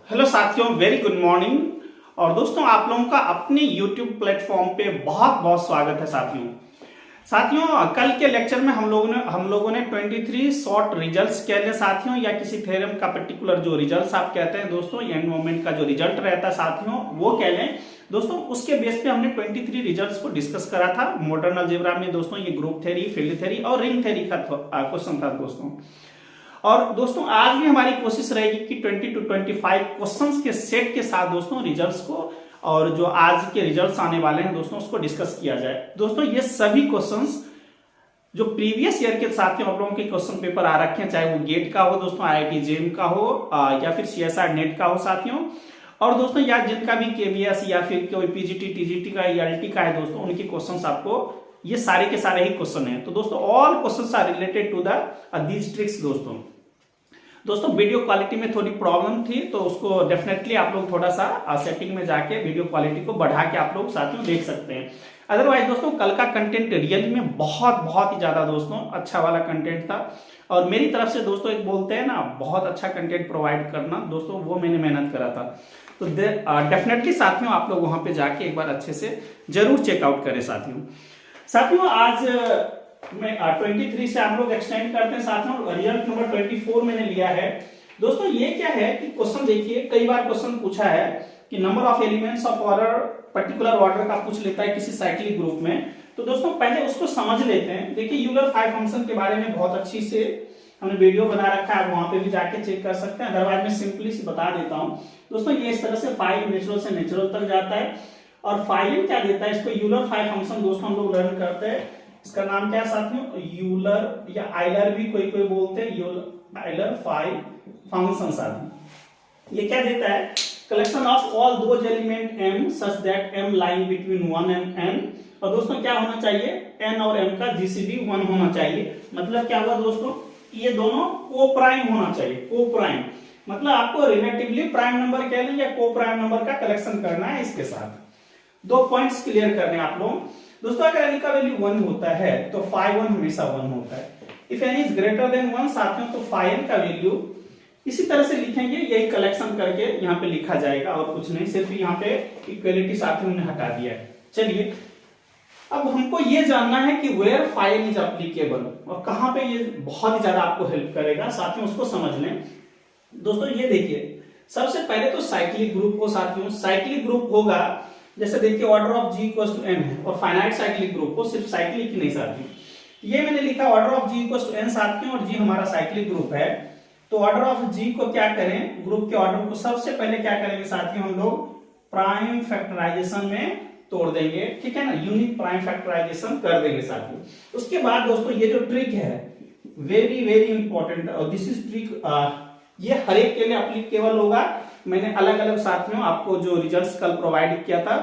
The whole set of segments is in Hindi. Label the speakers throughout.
Speaker 1: हेलो साथियों, वेरी गुड मॉर्निंग। और दोस्तों, आप लोगों का अपने यूट्यूब प्लेटफॉर्म पे बहुत बहुत स्वागत है। साथियों कल के लेक्चर में हम लोगों ने 23 शॉर्ट रिजल्ट्स कह लें साथियों, या किसी थ्योरम का पर्टिकुलर जो रिजल्ट्स आप कहते हैं दोस्तों, एंड मोमेंट का जो रिजल्ट रहता है साथियों, वो कह लें दोस्तों। उसके बेस पे हमने 23 रिजल्ट्स को डिस्कस करा था। मॉडर्न अलजेब्रा में दोस्तों ये ग्रुप थ्योरी, फील्ड थ्योरी और रिंग थ्योरी का क्वेश्चन था दोस्तों। और दोस्तों आज भी हमारी कोशिश रहेगी कि 20 to 25 क्वेश्चंस के सेट के साथ दोस्तों रिजल्ट्स को और जो आज के रिजल्ट्स आने वाले हैं दोस्तों उसको डिस्कस किया जाए। दोस्तों ये सभी क्वेश्चंस जो प्रीवियस ईयर के साथ आप लोगों के क्वेश्चन पेपर आ रखे हैं, चाहे वो गेट का हो दोस्तों, आईआईटी जेईई का हो या फिर सीएसआर नेट का हो साथियों, और दोस्तों या जिनका भी केबीएस या फिर कोई पीजीटी टीजीटी का ईएलटी का है दोस्तों, उनके क्वेश्चंस आपको ये सारे के सारे ही क्वेश्चन हैं। तो दोस्तों all questions are related to these tricks. दोस्तों वीडियो क्वालिटी में थोड़ी प्रॉब्लम थी, तो उसको डेफिनेटली आप लोग थोड़ा सा सेटिंग में जाके वीडियो क्वालिटी को बढ़ा के आप लोग साथियों देख सकते हैं। अदरवाइज दोस्तों कल का कंटेंट रियली में बहुत ही ज्यादा दोस्तों अच्छा वाला कंटेंट था, और मेरी तरफ से दोस्तों एक बोलते हैं ना, बहुत अच्छा कंटेंट प्रोवाइड करना दोस्तों, वो मैंने मेहनत करा था। तो डेफिनेटली साथियों आप लोग वहां पे जाके एक बार अच्छे से जरूर चेकआउट करें साथियों। आज में 23 से आप लोग एक्सटेंड करते हैं साथियों। रिजल्ट नंबर 24 मैंने लिया है दोस्तों। ये क्या है कि क्वेश्चन देखिए, कई बार क्वेश्चन पूछा है कि number of elements of order, particular order का पूछ लेता है किसी साइक्लिक ग्रुप में। तो दोस्तों पहले उसको समझ लेते हैं। देखिए यूलर 5 फंक्शन के बारे में बहुत अच्छी से हमने वीडियो बना रखा है, वहां पे भी जाके चेक कर सकते हैं। अदरवाइज मैं सिंपली से बता देता हूं दोस्तों। ये इस तरह से 5 नेचुरल से नेचुरल तक जाता है, और फाइलिंग क्या देता है इसको, यूलर 5 फंक्शन दोस्तों हम लोग लर्न करते हैं। इसका नाम क्या है साथियों, यूलर या आइलर भी कोई बोलते हैं, यूलर आइलर 5 फंक्शन साथियों। ये क्या देता है, collection of all those element m such that m lying between 1 and n। और दोस्तों क्या होना चाहिए, n और m का जीसीडी 1 होना चाहिए। मतलब क्या हुआ दोस्तों, ये दोनों को प्राइम होना चाहिए। को प्राइम मतलब आपको रिलेटिवली प्राइम नंबर कह लें या को प्राइम नंबर का कलेक्शन करना है। इसके साथ 2 पॉइंट्स क्लियर करने आप लोग दोस्तों। अगर n का वैल्यू 1 होता है तो phi 1 हमेशा 1 होता है। If n is greater than 1 साथियों, तो phi n का वैल्यू इसी तरह से लिखेंगे, यही कलेक्शन करके यहाँ पे लिखा जाएगा और कुछ नहीं, सिर्फ यहाँ पे इक्वलिटी साथियों ने हटा दिया है। चलिए अब हमको ये जानना है कि where phi n is applicable, और कहां पे ये बहुत ही ज्यादा आपको हेल्प करेगा साथियों, उसको समझ लें दोस्तों। ये देखिए सबसे पहले तो साइक्लिक ग्रुप हो साथियों। साइक्लिक ग्रुप होगा जैसे देखिए order of g equal to n है, और फाइनाइट साइक्लिक ग्रुप को, सिर्फ साइक्लिक ही नहीं साथियों। ये मैंने लिखा order of g equal to n साथियों, और g हमारा साइक्लिक ग्रुप है। तो ऑर्डर ऑफ g को क्या करें, ग्रुप के ऑर्डर को सबसे पहले क्या करेंगे साथियों, हम लोग प्राइम फैक्टराइजेशन में तोड़ देंगे, ठीक है ना, यूनिक प्राइम फैक्टराइजेशन कर देंगे साथियों। उसके बाद दोस्तों ये जो ट्रिक है वेरी इंपॉर्टेंट, और दिस इज ट्रिक, ये हर एक के लिए एप्लीकेबल होगा। मैंने अलग अलग साथियों आपको जो रिजल्ट्स कल प्रोवाइड किया था,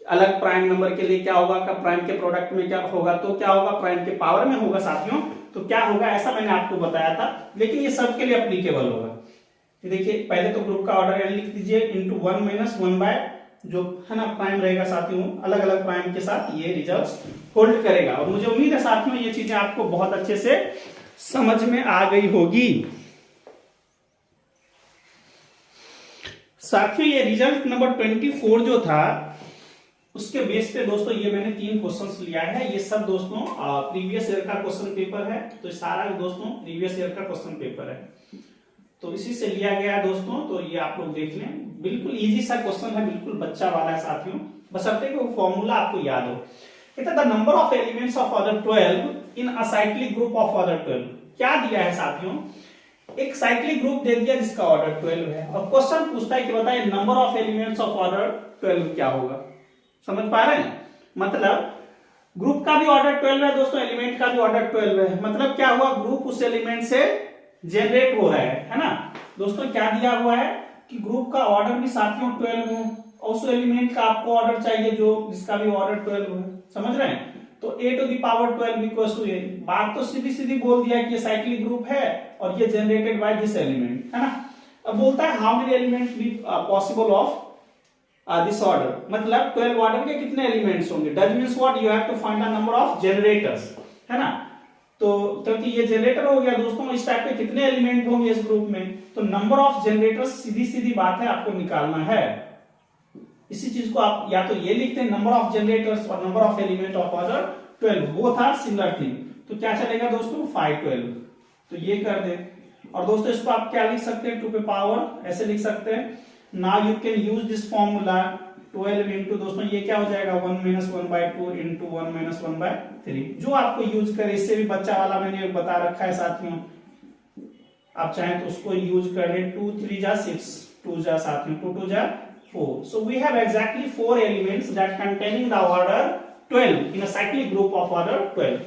Speaker 1: अलग प्राइम नंबर के लिए क्या होगा, का प्राइम के प्रोडक्ट में क्या होगा, तो क्या होगा, प्राइम के पावर में होगा साथियों, तो क्या होगा ऐसा मैंने आपको बताया था। लेकिन ये सबके लिए एप्लीकेबल होगा। देखिए पहले तो ग्रुप का ऑर्डर लिख दीजिए इंटू 1 माइनस 1 बाय जो है ना प्राइम रहेगा साथियों, अलग अलग प्राइम के साथ ये रिजल्ट्स होल्ड करेगा। और मुझे उम्मीद है साथियों ये चीजें आपको बहुत अच्छे से समझ में आ गई होगी साथियों। ये रिजल्ट नंबर 24 जो था उसके बेस पे दोस्तों ये मैंने 3 क्वेश्चंस लिया है। ये सब दोस्तों प्रीवियस ईयर का क्वेश्चन पेपर है, तो सारा दोस्तों प्रीवियस ईयर का क्वेश्चन पेपर है, तो इसी से लिया गया है दोस्तों। तो ये आप लोग देख लें, बिल्कुल इजी सा क्वेश्चन है, बिल्कुल बच्चा वाला है साथियों, बशर्ते कि वो फॉर्मूला आपको याद हो। कहता the number of elements of order 12 in a cyclic group of order 12। क्या दिया है साथियों, एक साइक्लिक ग्रुप दे दिया जिसका ऑर्डर 12 है, और क्वेश्चन पूछता है कि बताइए number of elements of order 12 क्या होगा। समझ पा रहे हैं, मतलब ग्रुप का भी ऑर्डर 12 है दोस्तों, एलिमेंट का भी ऑर्डर 12 है। मतलब क्या हुआ, ग्रुप उस एलिमेंट से जनरेट हो रहा है ना दोस्तों। क्या दिया हुआ है कि ग्रुप का ऑर्डर भी साथियों 12 है, और उस एलिमेंट का आपको ऑर्डर चाहिए जो जिसका भी ऑर्डर 12 है। समझ रहे हैं, तो a to the power 12 equals to a। बात तो सीधी बोल दिया कि ये साइक्लिक ग्रुप है और ये जनरेटेड बाय दिस एलिमेंट, है ना। अब बोलता है how many elements be possible of this order, मतलब 12 ऑर्डर के कितने एलिमेंट्स होंगे। Does means what, you have to find the number of generators, है ना। तो क्योंकि ये जनरेटर हो गया दोस्तों, इस टाइप के कितने एलिमेंट होंगे इस ग्रुप में, तो नंबर ऑफ जनरेटर्स सीधी सीधी बात है आपको निकालना है। इसी चीज को आप या तो ये लिखते हैं नंबर ऑफ जनरेटर्स और number of element of order 12, both are similar thing. तो क्या चलेगा दोस्तों 512, तो ये कर दे। और दोस्तों इसको आप क्या लिख सकते हैं 2 पे पावर ऐसे लिख सकते हैं। Now you can use this formula 12 into दोस्तों ये क्या हो जाएगा 1 - 1/2 इंटू 1 - 1/3, जो आपको यूज करे। इससे भी बच्चा वाला मैंने बता रखा है साथियों, आप चाहें तो उसको यूज कर ले। 2 3 जा 6, 2 जा साथियों 2 2 जा 4। So we have exactly 4 elements that containing the order 12 in a cyclic group of order 12।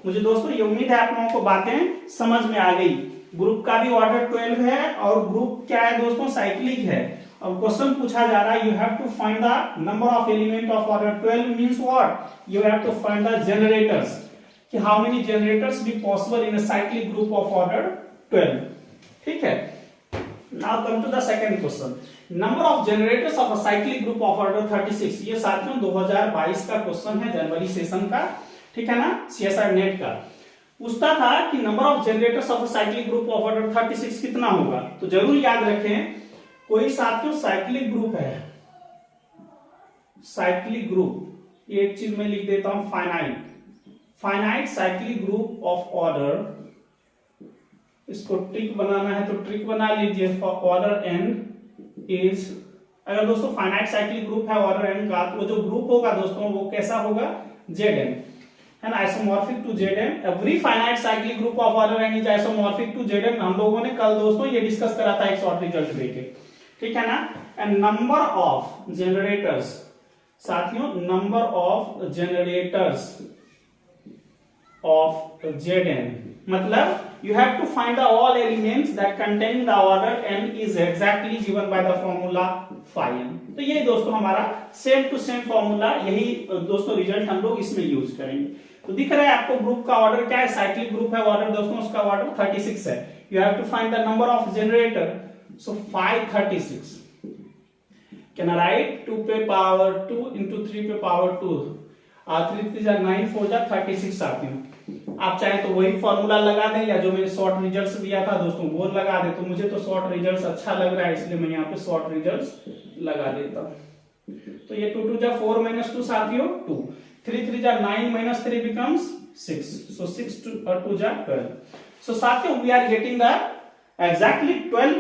Speaker 1: मुझे दोस्तों ये उम्मीद है आप लोगों को बातें समझ में आ गई। ग्रुप का भी ऑर्डर 12 है और ग्रुप क्या है दोस्तों साइक्लिक है। अब क्वेश्चन पूछा जा रहा है you have to find the number of element of order 12 means what, you have to find the generators, कि how many generators be possible in a cyclic group of order 12। ठीक है, now come to the second question, number of generators of a cyclic group of order 36। ये साथियों 2022 का क्वेश्चन है, जनवरी सेशन का, ठीक है ना, सीएसआर नेट का। पूछता था कि number of generators of a cyclic group of order 36 कितना होगा। तो जरूर याद रखें, कोई साथियों साइक्लिक ग्रुप है, साइक्लिक ग्रुप, एक चीज मैं लिख देता हूं finite cyclic group of order, इसको ट्रिक बनाना है तो ट्रिक बना लीजिए। फॉर ऑर्डर एन इज, अगर दोस्तों फाइनाइट साइक्लिक ग्रुप है ऑर्डर एन का, तो जो ग्रुप होगा दोस्तों वो कैसा होगा Zn, है ना, isomorphic to Zn। Every finite cyclic group of order N is isomorphic to Zn। हम लोगों ने कल दोस्तों ये डिस्कस करा था एक शॉर्ट रिजल्ट देके, ठीक है ना। एंड नंबर ऑफ जनरेटर्स साथियों, number of generators of Zn, मतलब you have to find the all elements that contain the order n is exactly given by the formula phi n। तो ये दोस्तों हमारा सेम टू सेम फॉर्मूला, यही दोस्तों रिजल्ट हम लोग इसमें यूज करेंगे। तो दिख रहा है आपको ग्रुप का ऑर्डर क्या है, साइक्लिक ग्रुप है ऑर्डर दोस्तों, उसका ऑर्डर 36 है। You have to find the number of generator, so 536 can I write 2 पे पावर 2 इंटू 3 पे पावर 2, 3 3 जा 9 4 जा 36 आती हूँ। आप चाहे तो वही फॉर्मूला लगा दें या जो मैंने शॉर्ट रिजल्ट्स दिया था दोस्तों वो लगा दे। तो मुझे तो शॉर्ट रिजल्ट्स अच्छा लग रहा है इसलिए मैं यहाँ पे शॉर्ट रिजल्ट्स लगा देता हूँ। तो ये 2 2 जा 4 - 2 साथियों 2, 3 3 जा 9 - 3 becomes 6, so 6 2 जा 12। So साथियों we are getting the exactly 12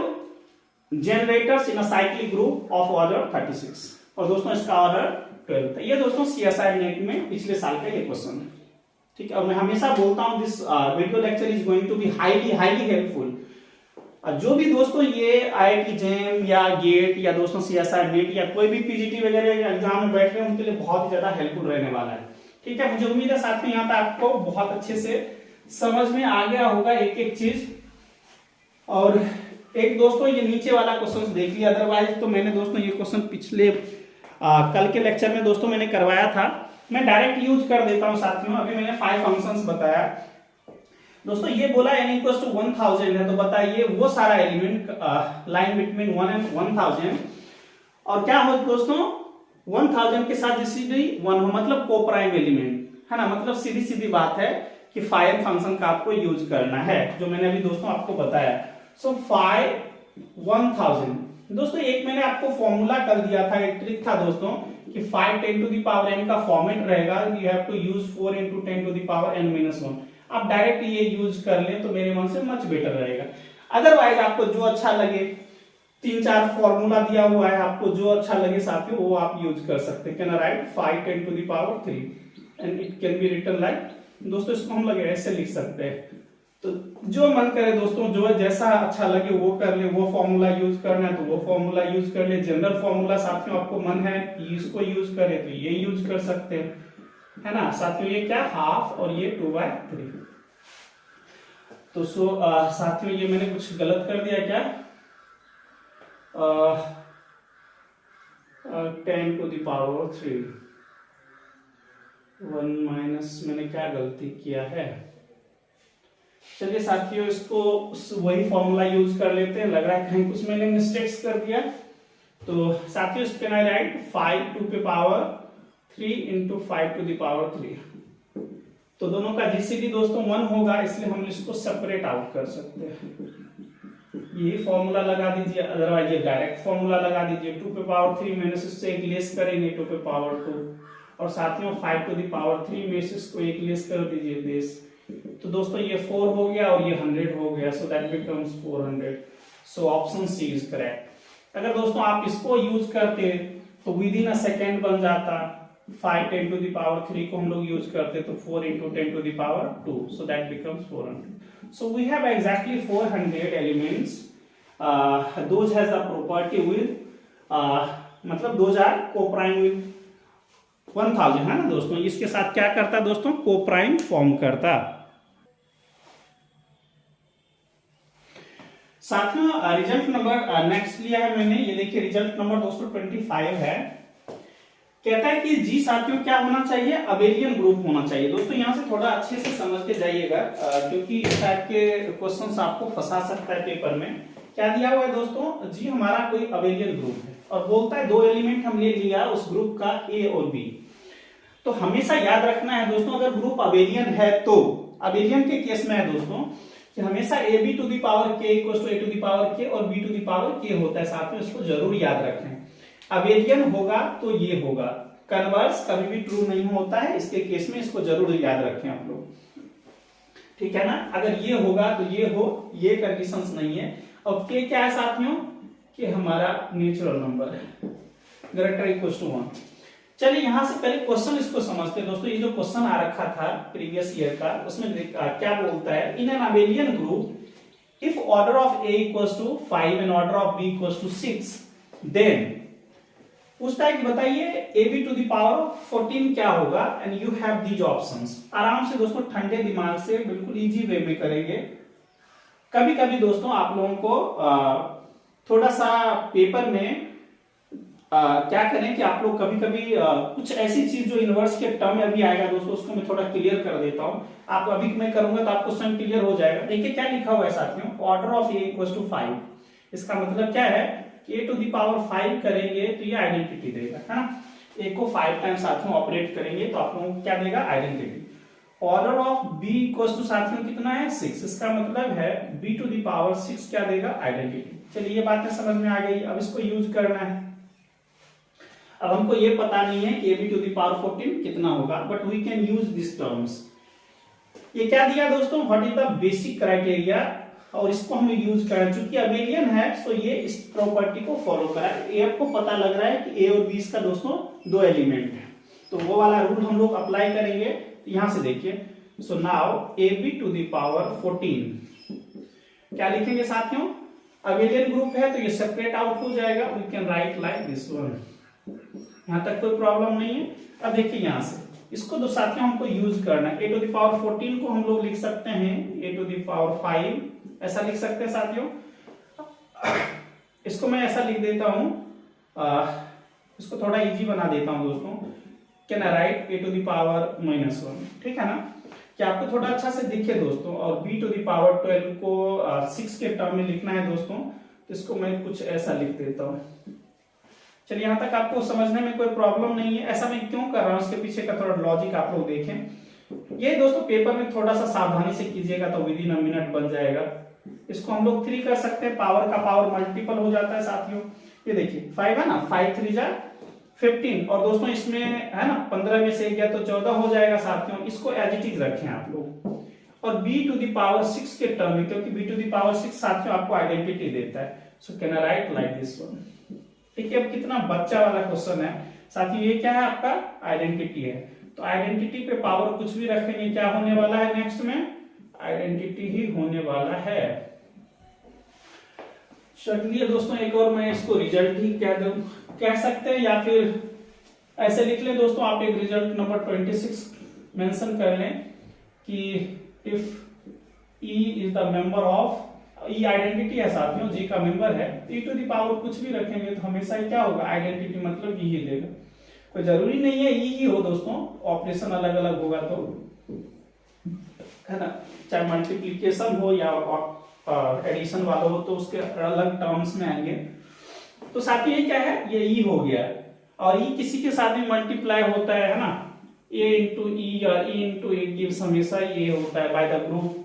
Speaker 1: generators in a cyclic group of order 36 और दोस्तों इसका ऑर्डर 12 था। ये दोस्तों सीएसआर नेट में पिछले साल का ये क्वेश्चन है, ठीक है। और मैं हमेशा बोलता हूं this video lecture is going to be highly helpful. जो भी दोस्तों ये आईआईटी जेम या गेट या दोस्तों सीएसआर नेट या कोई भी पीजीटी वगैरह एग्जाम में बैठ रहे हैं उनके लिए बहुत ही ज्यादा हेल्पफुल रहने वाला है, ठीक है। मुझे उम्मीद है साथ में यहाँ पे आपको बहुत अच्छे से समझ में आ गया होगा एक एक चीज। और एक दोस्तों ये नीचे वाला क्वेश्चन देख लिया, अदरवाइज तो मैंने दोस्तों ये क्वेश्चन पिछले कल के लेक्चर में दोस्तों मैंने करवाया था, मैं डायरेक्ट यूज कर देता हूं साथियों। अभी मैंने 5 फंक्शंस बताया दोस्तों, ये बोला n इक्वल्स टू 1000 है, तो बताइए वो सारा एलिमेंट लाइन बिटवीन 1 एंड 1000 और क्या हो दोस्तों 1000 के साथ जिससे 1 हो, मतलब को प्राइम एलिमेंट है ना, मतलब सीधी सीधी बात है कि फाई n फंक्शन का आपको यूज करना है, जो मैंने अभी दोस्तों आपको बताया। सो फाई 1000 दोस्तों, एक मैंने आपको फॉर्मूला कर दिया था, एक ट्रिक था दोस्तों कि 5 10 टू द पावर n का फॉर्मेट रहेगा, you have to use 4 into 10 to the power n - 1। आप डायरेक्ट ये यूज कर लें तो मेरे मन से मच बेटर रहेगा। अदरवाइज आपको जो अच्छा लगे, 3-4 फॉर्मूला दिया हुआ है, आपको जो अच्छा लगे साथियों वो आप यूज कर सकते हैं। Can I write 5 10 to the power 3 and it can be written like, दोस्तों इसको हम लगे ऐसे लिख सकते हैं। तो जो मन करे दोस्तों, जो जैसा अच्छा लगे वो कर ले, वो फॉर्मूला यूज करना है तो वो फॉर्मूला यूज कर ले। जनरल फॉर्मूला साथियों आपको मन है इसको यूज करे तो ये यूज कर सकते हैं, है ना साथियों। ये क्या हाफ और ये 2/3। तो साथियों ये मैंने कुछ गलत कर दिया क्या, 10 टू द पावर 3 1 माइनस मैंने क्या गलती किया है। चलिए साथियों इसको वही फॉर्मूला यूज कर लेते हैं, लग रहा है कहीं कुछ मैंने मिस्टेक्स कर दिया। तो साथियों कैन आई राइट 5 टू पे power 3 into 5 to the power 3 तो दोनों का जीसीडी दोस्तों 1 होगा, इसलिए हम इसको सेपरेट आउट कर सकते हैं। ये फॉर्मूला लगा दीजिए, अदरवाइज ये डायरेक्ट फॉर्मूला लगा दीजिए। 2 पे पावर 3 में से इससे एक लेस करेंगे 2 पे पावर 2, और साथ में 5 टू द पावर 3 में से इसको एक लेस कर दीजिए बेस। तो दोस्तों ये 4 हो गया और ये 100 हो गया, so that becomes 400। So option C is correct. अगर दोस्तों आप इसको यूज करते तो विद इन अ सेकेंड बन जाता। 5 10 टू द पावर 3 को हम लोग यूज करते तो 4 into 10 to the power 2, so that becomes 400. So we have exactly 400 elements. Those has the property with मतलब those are co-prime with 1000 है ना दोस्तों। इसके साथ क्या करता दोस्तों, को-प्राइम फॉर्म करता। साथियों रिजल्ट नंबर नेक्स्ट लिया है मैंने, ये देखिए रिजल्ट नंबर दोस्तों 25 है। कहता है कि जी साथियों क्या होना चाहिए, अबेलियन ग्रुप होना चाहिए। दोस्तों यहाँ से थोड़ा अच्छे से समझ के जाइएगा, क्योंकि इस टाइप के क्वेश्चंस आपको फंसा सकता है पेपर में। क्या दिया हुआ है दोस्तों, जी हमारा कोई अबेलियन ग्रुप है और बोलता है 2 एलिमेंट हमने लिया उस ग्रुप का ए और बी। तो हमेशा याद रखना है दोस्तों, अगर ग्रुप अबेलियन है तो अबेलियन के केस में है दोस्तों कि हमेशा A B to the power K equal to A to the power K और बी टू द पावर के होता है। साथ में इसको जरूर याद रखें। अबेलियन होगा तो ये होगा, कन्वर्स कभी भी ट्रू नहीं होता है, इसके केस में इसको जरूर याद रखें आप लोग, ठीक है ना। अगर ये होगा तो ये हो, ये कंडीशंस नहीं है। और के क्या है साथियों, कि हमारा नेचुरल नंबर है, ग्रेटर इक्वल टू 1। चलिए यहां से पहले क्वेश्चन इसको समझते हैं दोस्तों। ये जो क्वेश्चन आ रखा था प्रीवियस ईयर का, उसमें क्या बोलता है, in an abelian group if order of A equals to 5 and order of B equals to 6, then पूछता है कि बताइए A B to the power 14 क्या होगा, and you have these options. आराम से दोस्तों ठंडे दिमाग से बिल्कुल इजी वे में करेंगे। कभी कभी दोस्तों आप लोगों को थोड़ा सा पेपर में क्या करें कि आप लोग कभी कभी कुछ ऐसी चीज जो इनवर्स के टर्म में अभी आएगा दोस्तों, उसको मैं थोड़ा क्लियर कर देता हूं। आप अभी मैं करूंगा तो आपको स्वयं क्लियर हो जाएगा। देखिए क्या लिखा हुआ है साथियों, order of A equal to 5। इसका मतलब क्या है, ए टू द पावर 5 करेंगे तो ये आइडेंटिटी देगा, है ना। ए को 5 टाइम्स साथियों ऑपरेट करेंगे तो आप लोगों को क्या देगा, identity. Order of B equal to साथियों कितना है, 6। इसका मतलब है बी टू द पावर 6 क्या देगा, आइडेंटिटी। चलिए ये बातें समझ में आ गई। अब इसको यूज करना है। अब हमको ये पता नहीं है कि A B to the power 14 कितना होगा, but we can use this terms. ये क्या दिया दोस्तों, what is the basic criteria, और इसको हम यूज करें। चूंकि अबेलियन है तो ये इस प्रॉपर्टी को फॉलो करा। ए आपको पता लग रहा है कि ए और बी का दोस्तों 2 एलिमेंट है, तो वो वाला रूल हम लोग अप्लाई करेंगे। यहां से देखिए, so now A B to the power 14 क्या लिखेंगे साथियों, अबेलियन ग्रुप है तो ये सेपरेट आउट हो जाएगा। We can write like this one. यहां तक कोई प्रॉब्लम नहीं है। अब देखिए यहां से इसको दो साथियों हमको यूज करना है। ए टू द पावर 14 को हम लोग लिख सकते हैं ए टू द पावर 5, ऐसा लिख सकते हैं साथियों। इसको मैं ऐसा लिख देता हूं, इसको थोड़ा इजी बना देता हूं दोस्तों। Can I write A to the power -1, ठीक है ना, कि आपको थोड़ा अच्छा से दिखे दोस्तों। और बी टू द पावर 12 को 6 के टर्म में लिखना है दोस्तों, तो इसको मैं कुछ ऐसा लिख देता हूं। चलिए यहां तक आपको समझने में कोई प्रॉब्लम नहीं है। ऐसा मैं क्यों कर रहा हूं, उसके पीछे का थोड़ा लॉजिक आप लोग देखें। ये दोस्तों पेपर में थोड़ा सा सावधानी से कीजिएगा तो विद इन अ मिनट बन जाएगा। इसको हम लोग 3 कर सकते हैं, पावर का पावर मल्टीपल हो जाता है साथियों। ये देखिए 5 है ना, 5 3 जा 15, और दोस्तों इसमें है ना 15 में से 1 गया तो 14 हो जाएगा साथियों। इसको एज इट इज रखें आप लोग। और b टू द पावर 6 के टर्म में, क्योंकि b टू द पावर 6 साथियों आपको आइडेंटिटी देता है। So can I right like this one. ठीक है, अब कितना बच्चा वाला क्वेश्चन है साथियों। ये क्या है, आपका आइडेंटिटी है। तो आइडेंटिटी पे पावर कुछ भी रखेंगे, क्या होने वाला है नेक्स्ट में, आइडेंटिटी ही होने वाला है। चलिए दोस्तों एक और मैं इसको रिजल्ट ही कह सकते हैं, या फिर ऐसे लिख लें दोस्तों। आप एक रिजल्ट नंबर 26 मेंशन कर लें कि if E is the member of, E identity है साथियों, जी का मेंबर है, ई टू द पावर कुछ भी रखेंगे तो हमेशा ही क्या होगा, आइडेंटिटी मतलब ई ही देगा। कोई जरूरी नहीं है ई ही हो दोस्तों, ऑपरेशन अलग अलग होगा तो, है ना, चाहे मल्टीप्लीकेशन हो या एडिशन वाला हो तो उसके अलग टर्म्स में आएंगे। तो साथियों ये क्या है, ये ई हो गया, और ई किसी के साथ भी मल्टीप्लाई होता है ना, ए इंटू ई या ई इंटू ए गिव्स हमेशा ये होता है बाय द ग्रुप,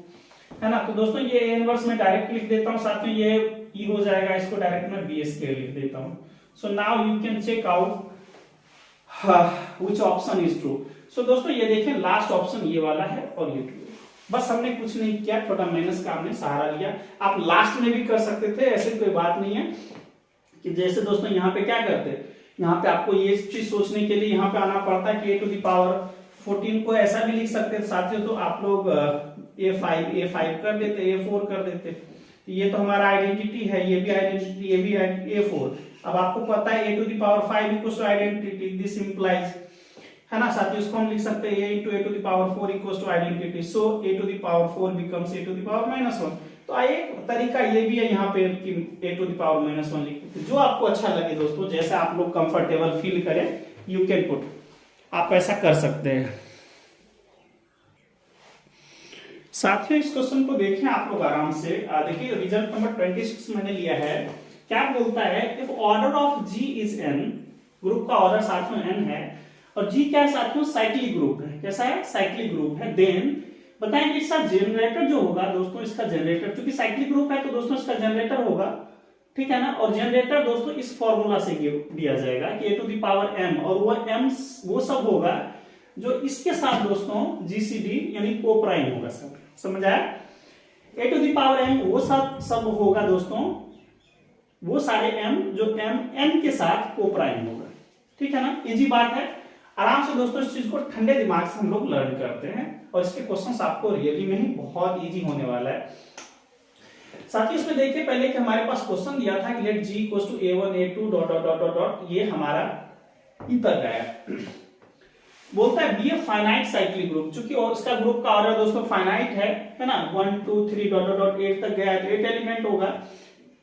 Speaker 1: है ना। तो दोस्तों ये ए इनवर्स में डायरेक्ट लिख देता हूँ, साथ में ये ई हो जाएगा, इसको डायरेक्ट में बी स्क्वायर लिख देता हूँ। So now you can check out which option is true. So दोस्तों ये देखें लास्ट ऑप्शन ये वाला है और ये ट्रू। बस हमने कुछ नहीं किया, छोटा माइनस का हमने सहारा लिया। आप लास्ट में भी कर सकते थे, ऐसे कोई बात नहीं है कि जैसे दोस्तों यहाँ पे क्या करते, यहाँ पे आपको ये चीज सोचने के लिए यहाँ पे आना पड़ता है कि a⁴ को ऐसा भी लिख सकते थे साथियों, तो आप लोग a5 कर देते, a4 कर देते। ये तो हमारा आइडेंटिटी है, ये भी आइडेंटिटी, ये भी a4। अब आपको पता है a⁵ equals to identity, this implies, है ना साथियों। इसको हम लिख सकते हैं a into a⁴ equals to identity, so a⁴ becomes a⁻⁻1। तो एक तरीका ये भी है यहाँ पे कि a⁻⁻1 लिखते, जो आपको अच्छा लगे दोस्तों, जैसा आप लोग कंफर्टेबल फील करें, यू कैन पुट, आप ऐसा कर सकते हैं। साथियों इस क्वेश्चन को देखें आप लोग आराम से, देखिए रिजल्ट नंबर 26 मैंने लिया है। क्या बोलता है, if order of G is n, group का ऑर्डर साथियों n है, और जी क्या है साथियों, साइक्लिक ग्रुप है। कैसा है, साइक्लिक ग्रुप है। देन बताएंगे इसका जनरेटर जो होगा दोस्तों, इसका जनरेटर, क्योंकि साइक्लिक ग्रुप है तो दोस्तों इसका जनरेटर होगा, ठीक है ना। और जनरेटर दोस्तों इस फॉर्मूला से दिया जाएगा कि a⁻m, और वो m वो सब होगा जो इसके साथ दोस्तों जीसीडी यानी को प्राइम होगा। सब समझ आया, a⁻m वो सब होगा दोस्तों, वो सारे m जो m n के साथ को प्राइम होगा, ठीक है ना। इजी बात है, आराम से दोस्तों इस चीज को ठंडे दिमाग से हम लोग लर्न करते हैं, और इसके क्वेश्चंस आपको रियली में ही बहुत इजी होने वाला है। साथ ही इसमें देखिए पहले कि हमारे पास क्वेश्चन दिया था कि let g equals to a1 a2 dot dot dot dot dot, ये हमारा इधर गया। बोलता है be a finite cyclic group, चूंकि इसका ग्रुप का ऑर्डर दोस्तों फाइनाइट है ना, 1 2 3 डॉट डॉट डॉट 8 तक गया, 8 एलिमेंट होगा।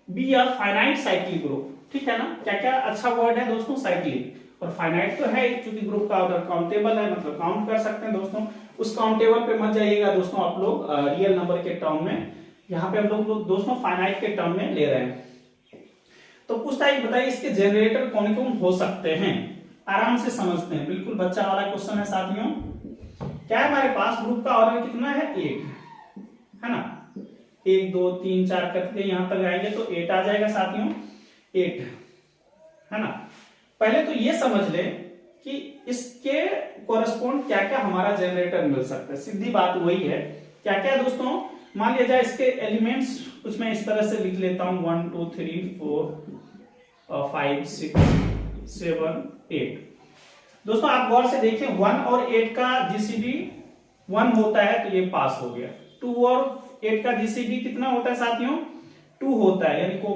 Speaker 1: Be a finite cyclic group, ठीक है ना। क्या क्या अच्छा वर्ड है दोस्तों, साइक्लिक, और फाइनाइट तो है क्योंकि ग्रुप का ऑर्डर काउंटेबल है, मतलब काउंट कर सकते हैं दोस्तों। उस काउंटेबल पे मत जाइएगा दोस्तों आप लोग रियल नंबर के टर्म में, यहाँ पे हम लोग दोस्तों फाइनाइट के टर्म में ले रहे हैं। तो पूछता है बताइए इसके जनरेटर कौन कौन हो सकते हैं, आराम से समझते हैं, बिल्कुल बच्चा वाला क्वेश्चन है साथियों। क्या है हमारे पास, ग्रुप का ऑर्डर कितना है, 8 है ना, 1 2 3 4 करके यहां तक आएंगे तो 8 आ जाएगा साथियों, 8 है ना। पहले तो ये समझ ले कि इसके कोरस्पोंड क्या क्या हमारा जनरेटर मिल सकता है, सीधी बात वही है। क्या क्या दोस्तों, मान लिया जाए इसके एलिमेंट्स कुछ मैं इस तरह से लिख लेता हूं, 1 2 3 4 5 6 7 8। दोस्तों आप गौर से देखिए 1 और 8 का जीसीडी 1 होता है तो ये पास हो गया। 2 और 8 का जीसीडी कितना होता है साथियों, 2 होता है, यानी को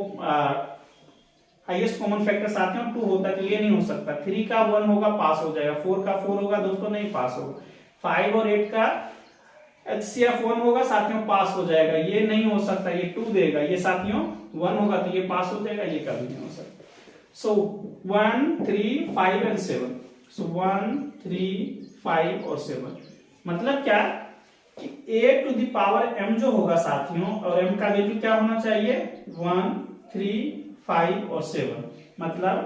Speaker 1: हाईएस्ट कॉमन फैक्टर साथियों 2 होता है, तो ये नहीं हो सकता। 3 का 1 होगा, पास हो जाएगा। 4 का 4 होगा दोस्तों, नहीं पास होगा। 5 और 8 का HCF 1 होगा साथियों, पास हो जाएगा, ये नहीं हो सकता, ये 2 देगा। ये साथियों 1 होगा तो ये पास हो जाएगा, ये कभी नहीं हो सकता। So 1 3 5 and 7, so 1 3 5 और 7, मतलब क्या कि a⁻m जो होगा साथियों, और m का वैल्यू क्या होना चाहिए, 1 3 5 और 7, मतलब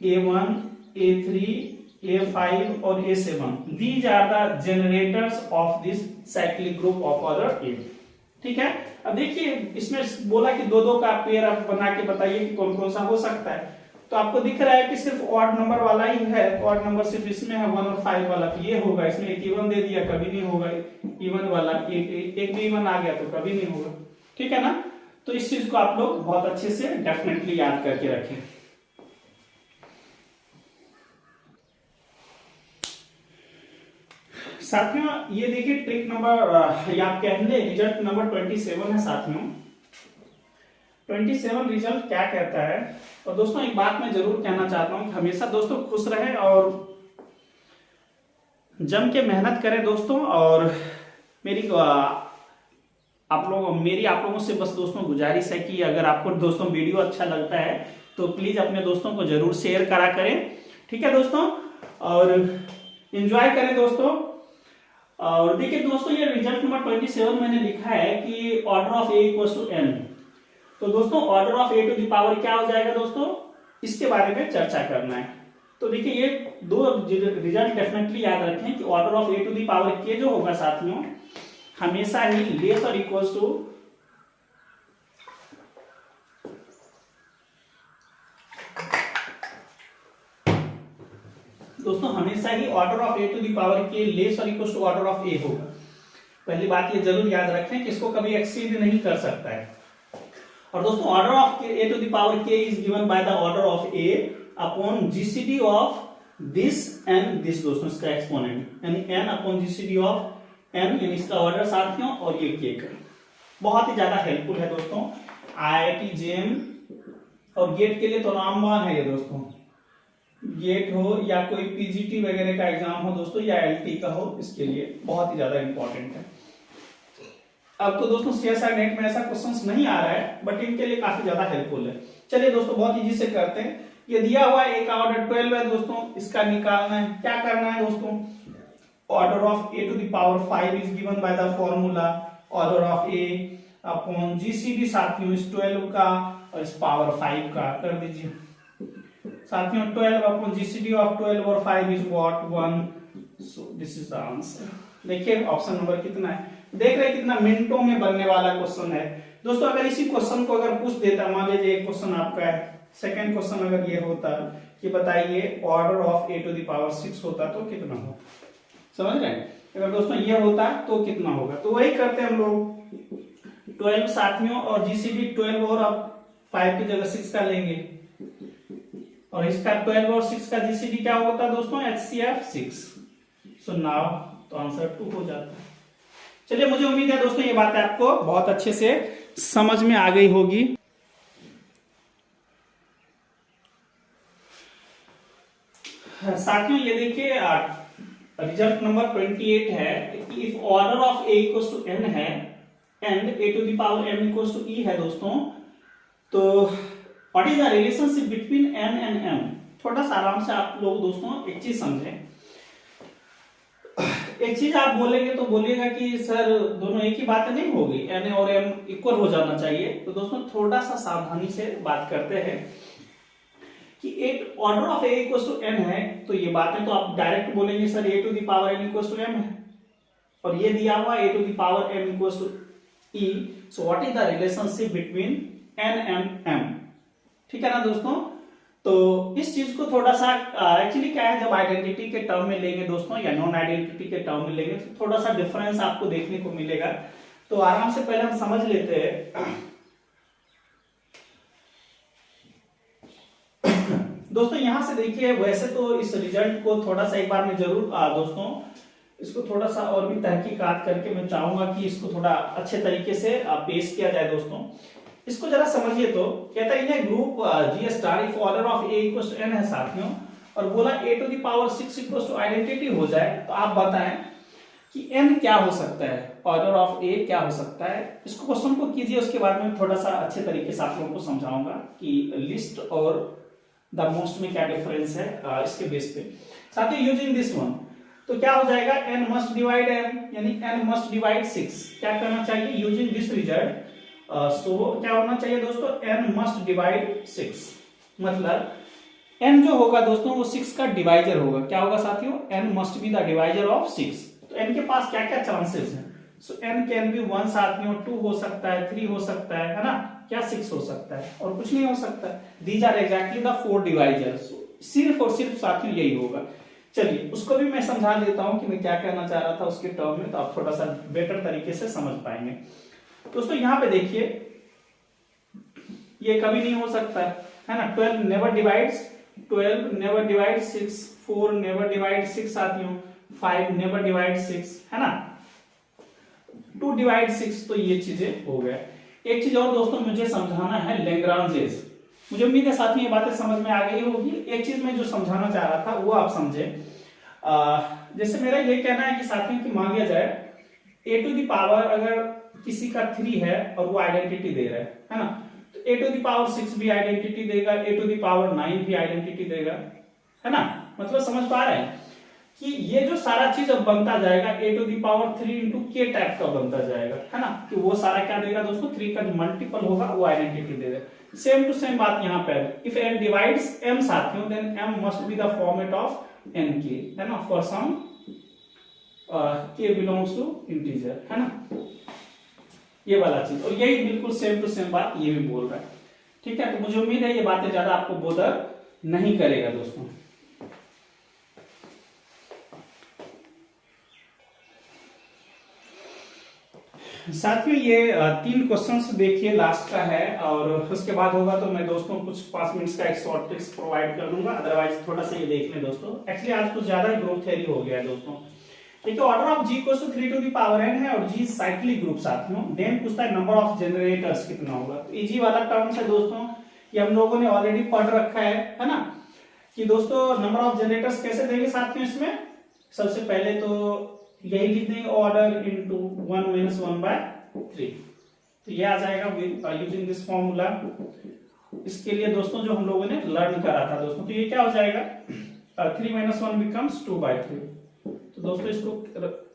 Speaker 1: a1 a3 a5 और a7, these are the generators of this cyclic group of order 8, ठीक है। अब देखिए इसमें बोला कि दो का पेयर आप बना के बताइए कि कौन कौन सा हो सकता है। तो आपको दिख रहा है कि सिर्फ ऑड नंबर वाला ही है, ऑड नंबर सिर्फ इसमें है 1 और 5 वाला, तो ये होगा। इसमें एक इवन दे दिया, कभी नहीं होगा। इवन वाला एक भी इवन आ गया तो कभी नहीं होगा, ठीक है ना। तो इस चीज को आप लोग बहुत अच्छे से डेफिनेटली याद करके रखें। साथियों ये देखिए ट्रिक नंबर, या आप कह लें रिजल्ट नंबर 27 है साथियों। 27 रिजल्ट क्या कहता है। और दोस्तों एक बात मैं जरूर कहना चाहता हूं कि हमेशा दोस्तों खुश रहें और जम के मेहनत करें दोस्तों। और मेरी आप लोगों से बस दोस्तों गुजारिश है कि अगर आपको दोस्तों वीडियो अच्छा लगता है तो प्लीज अपने दोस्तों को जरूर शेयर करा करें, ठीक है दोस्तों, और एंजॉय करें दोस्तों। और देखिए दोस्तों ये रिजल्ट नंबर 27 मैंने लिखा है कि order of a equals to n। तो दोस्तों order of a to the power क्या हो जाएगा दोस्तों, इसके बारे में चर्चा करना है। तो देखिए ये दो रिजल्ट डेफिनेटली याद रखें कि order of A to the power K जो होगा साथियों हमेशा ही लेस और इक्वल्स टू दोस्तों हमेशा ही order of A to the power K less और equal to order of A होगा। पहली बात ये जरूर याद रखें कि इसको कभी एक्सीड नहीं कर सकता है। और दोस्तों order of A to the power K is given by the order of A upon GCD of this and this, दोस्तों इसका एक्सपोनेंट यानी N upon GCD of N, यानी इसका ऑर्डर साथियों और ये के का। बहुत ही ज्यादा हेल्पफुल है दोस्तों। आईआईटी जेएम और गेट के लिए तो रामबाण है ये दोस्तों। गेट हो या कोई पीजीटी वगैरह का एग्जाम हो दोस्तों या एलटी का हो, इसके लिए बहुत ही ज्यादा इंपॉर्टेंट है। अब तो दोस्तों सीएसआर नेट में ऐसा क्वेश्चंस नहीं आ रहा है, बट इनके लिए काफी ज्यादा हेल्पफुल है। चलिए दोस्तों बहुत इजी से करते हैं। ये दिया हुआ ए का ऑर्डर 12 है दोस्तों, इसका निकालना है। क्या करना है दोस्तों, order of A to the power 5 is given by the formula order of A upon GCD साथियों इस 12 का और इस पावर 5 का कर दीजिए साथियों। 12 अपॉन जीसीडी ऑफ 12 और 5 is what 1, so this is the answer. देखिए ऑप्शन नंबर कितना है, देख रहे हैं कितना मिनटों में बनने वाला क्वेश्चन है दोस्तों। अगर इसी क्वेश्चन को अगर पूछ देता, मान लीजिए एक क्वेश्चन आपका है, सेकंड क्वेश्चन अगर ये होता कि बताइए order of A to the power 6 होता तो कितना होता, समझ रहे हैं। अगर दोस्तों ये होता तो कितना होगा, तो वही करते हैं हम लोग। 12 साथियों और जीसीडी 12 और अब 5 की जगह 6 का लेंगे और इसका 12 और 6 का जीसीडी क्या होता है दोस्तों, HCF 6। सो नाउ तो आंसर 2 हो जाता है। चलिए मुझे उम्मीद है दोस्तों ये बात आपको बहुत अच्छे से समझ में आ गई होगी। साथियों ये देखिए रिजल्ट नंबर 28 है कि if order of A equals to n है and a to the power m equals to e है दोस्तों, तो what is the relationship between n and m। थोड़ा सा आराम से आप लोग दोस्तों एक चीज समझें। एक चीज आप बोलेंगे तो बोलिएगा कि सर दोनों एक ही बात नहीं होगी, n और m इक्वल हो जाना चाहिए। तो दोस्तों थोड़ा सा सावधानी से बात करते हैं कि एक order of a equals to n है, तो ये बातें तो आप डायरेक्ट बोलेंगे sir a to the power n equals to m है, और ये दिया हुआ a to the power m equals to e। So what is the relationship between n and m, ठीक है ना दोस्तों। तो इस चीज को थोड़ा सा एक्चुअली क्या है, जब आइडेंटिटी के टर्म में लेंगे दोस्तों या नॉन आइडेंटिटी के टर्म में लेंगे तो थोड़ा सा डिफरेंस आपको देखने को मिलेगा। तो आराम से पहले हम समझ लेते हैं। दोस्तों यहां से देखिए, वैसे तो इस रिजल्ट को थोड़ा सा एक बार में जरूर दोस्तों इसको थोड़ा सा और भी तहकीकात करके मैं चाहूंगा कि इसको थोड़ा अच्छे तरीके से पेश किया जाए दोस्तों। इसको जरा समझिए। तो कहता है in group G star if order of A equals to n है साथियों, और बोला a to the power 6 equals to identity हो जाए, तो आप बताएं कि n क्या हो सकता है, ऑर्डर ऑफ a क्या हो सकता है। इसको क्वेश्चन को कीजिए, उसके बाद में थोड़ा सा अच्छे तरीके से आप लोगों को समझाऊंगा कि लिस्ट और द मोस्ट में क्या डिफरेंस है इसके बेस पे। साथियों यूजिंग दिस वन, तो क्या हो जाएगा, n मस्ट डिवाइड m, यानी n मस्ट डिवाइड 6। क्या करना चाहिए यूजिंग दिस रिजल्ट, सो क्या होना चाहिए दोस्तों, n मस्ट डिवाइड 6। मतलब n जो होगा दोस्तों वो 6 का डिवाइजर होगा। क्या होगा साथियों, n must be the divisor of 6। तो n के पास क्या क्या चांसेस हैं, सो n कैन बी 1 साथियों, 2 हो सकता है, 3 हो सकता है ना, क्या 6 हो सकता है, और कुछ नहीं हो सकता है। These are exactly the 4 divisors. सिर्फ और सिर्फ साथियों यही होगा। चलिए उसको भी मैं समझा देता हूं कि मैं क्या कहना चाह रहा था उसके टर्म में, तो आप थोड़ा सा बेटर तरीके से समझ पाएंगे। दोस्तों यहां पे देखिए, ये कभी नहीं हो सकता है ना। 12 never divides 12, never divide 6, 4 never divide 6 साथियों, 5 नेवर डिवाइड 6 है ना, 2 डिवाइड 6। तो ये चीजें हो गए। एक चीज और दोस्तों मुझे समझाना है, लैग्रांजेस। मुझे उम्मीद है साथियों ये बातें समझ में आ गई होगी। एक चीज मैं जो समझाना चाह रहा था वो आप समझे। जैसे मेरा ये कहना है कि साथियों की मान लिया जाए a टू द पावर अगर किसी का 3 है और वो आइडेंटिटी दे रहा है ना, तो a टू द पावर 6 भी आइडेंटिटी देगा, a टू द पावर 9 भी आइडेंटिटी देगा, है ना। मतलब समझ पा रहे हैं कि ये जो सारा चीज अब बनता जाएगा a to the power 3 into के टाइप का बनता जाएगा, है ना, कि वो सारा क्या देगा दोस्तों, 3 का जो मल्टीपल होगा वो आइडेंटिटी दे देगा। सेम टू सेम बात यहाँ पे, इफ n डिवाइड्स m साथियों, then m must be the format of nk, है ना, for some k belongs to integer, है ना, ये वाला चीज। और यही बिल्कुल सेम टू सेम बात ये भी बोल रहा है। ठीक है, तो मुझे उम्मीद है ये बातें ज्यादा आपको बोदर नहीं करेगा दोस्तों। साथियों ये 3 क्वेश्चंस देखिए, लास्ट का है, और उसके बाद होगा तो मैं दोस्तों कुछ 5 मिनट्स का एक शॉर्ट ट्रिक्स प्रोवाइड कर दूंगा। अदरवाइज थोड़ा सा ये देख लें दोस्तों, एक्चुअली आज कुछ ज्यादा ग्रुप थ्योरी हो गया है दोस्तों। ठीक है, ऑर्डर ऑफ g को 3 टू द पावर n है और g साइक्लिक ग्रुप साथियों। देन पूछता है नंबर ऑफ जनरेटर्स कितना होगा। तो इजी वाला टर्म्स है दोस्तों, ये हम लोगों ने ऑलरेडी पढ़ रखा है ना, कि दोस्तों नंबर ऑफ जनरेटर्स कैसे देंगे साथियों। इसमें सबसे पहले तो यही लिख देंगे, ऑर्डर इनटू 1 - 1/3, तो ये आ जाएगा यूजिंग दिस फॉर्मूला। इसके लिए दोस्तों जो हम लोगों ने लर्न करा था दोस्तों, तो ये क्या हो जाएगा, 3 - 1 बिकम्स 2/3। तो दोस्तों इसको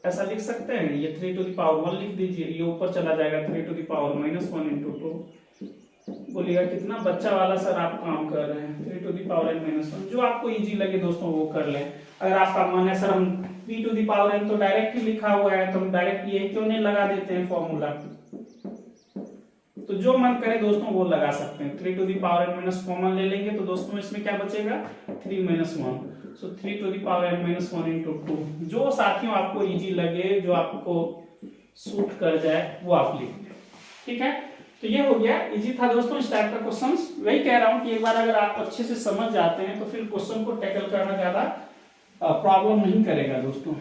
Speaker 1: ऐसा लिख सकते हैं, ये 3 टू द पावर 1 लिख दीजिए, ये ऊपर चला जाएगा 3 टू द पावर -1 इंटू 2। बोलिएगा कितना बच्चा वाला सर आप काम कर रहे हैं, 3 टू द पावर n-1, जो आपको इजी लगे दोस्तों वो कर लें। अगर आपका मन है सर हम 3 टू द पावर n तो डायरेक्ट ही लिखा हुआ है, तो हम डायरेक्ट ये क्यों नहीं लगा देते हैं फॉर्मूला, तो जो मन करे दोस्तों वो लगा सकते हैं। 3 to the power n- common ले लेंगे तो दोस्तों इसमें क्या बचेगा, 3 - 1, so 3 to the power n-1 into 2। जो साथियों आपको इजी लगे, जो आपको सूट कर जाए वो आप लिख दें। ठीक है, तो ये हो गया, इजी था दोस्तों इस टाइप का क्वेश्चंस। वही कह रहा हूं कि एक बार अगर आप अच्छे से समझ जाते हैं तो फिर क्वेश्चन को टैकल करना ज्यादा प्रॉब्लम नहीं करेगा दोस्तों।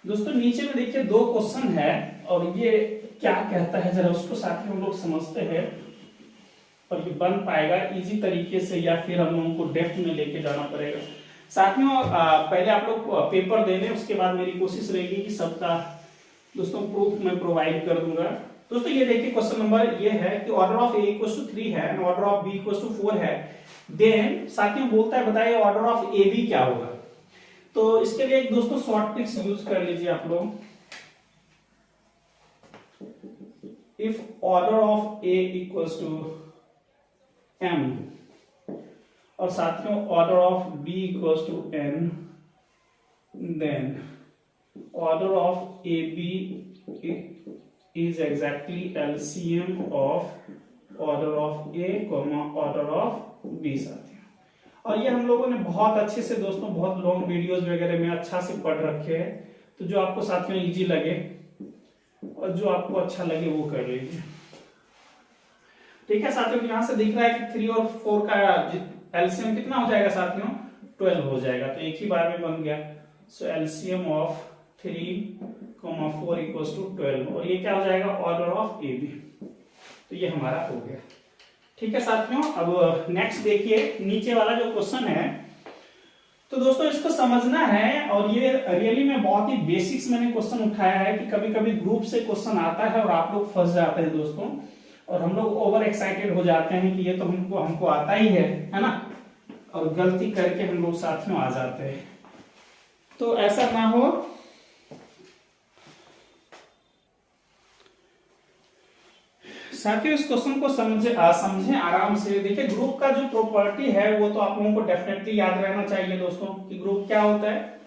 Speaker 1: दोस्तों नीचे में देखिए 2 क्वेश्चन है, और ये क्या कहता है जरा उसको साथ में हम लोग समझते हैं, और ये बन पाएगा इजी तरीके से या फिर हम लोगों को डेप्थ में लेके जाना पड़ेगा। साथियों पहले आप लोग पेपर दे लें, उसके बाद मेरी कोशिश रहेगी कि सबका दोस्तों प्रूफ मैं प्रोवाइड कर दूंगा। दोस्तों ये देखिए क्वेश्चन नंबर ये है कि ऑर्डर ऑफ a = 3 है एंड ऑर्डर ऑफ b = 4 है। देन साथियों बोलता है बताइए ऑर्डर ऑफ ए बी क्या होगा। तो इसके लिए एक दोस्तों शॉर्ट ट्रिक्स यूज कर लीजिए आप लोग। If order of a = m और साथियों order of b = n, then order of AB is exactly LCM of order of A, order of B साथियों। और ये हम लोगों ने बहुत अच्छे से दोस्तों बहुत लॉन्ग वीडियोस वगैरह में अच्छा से पढ़ रखे हैं, तो जो आपको साथियों इजी लगे और जो आपको अच्छा लगे वो कर लीजिए। ठीक है साथियों, यहाँ से दिख रहा है कि 3 और 4 का एलसीएम कितना हो जाएगा साथियों, 12 हो जाएगा, तो एक ही बार में बन गया। सो एलसीएम ऑफ 3, 4 = 12, और ये क्या हो जाएगा, ऑर्डर ऑफ ए बी। तो ये हमारा हो गया। ठीक है साथियों, अब नेक्स्ट देखिए नीचे वाला जो क्वेश्चन है, तो दोस्तों इसको समझना है, और ये रियली में बहुत ही बेसिक्स मैंने क्वेश्चन उठाया है कि कभी कभी ग्रुप से क्वेश्चन आता है और आप लोग फंस जाते हैं दोस्तों, और हम लोग ओवर एक्साइटेड हो जाते हैं कि ये तो हमको आता ही है ना, और गलती करके हम लोग साथियों आ जाते हैं। तो ऐसा ना हो। साथियों इस क्वेश्चन को समझे आराम से। देखिए ग्रुप का जो प्रॉपर्टी है वो तो आप लोगों को डेफिनेटली याद रहना चाहिए दोस्तों, कि ग्रुप क्या होता है,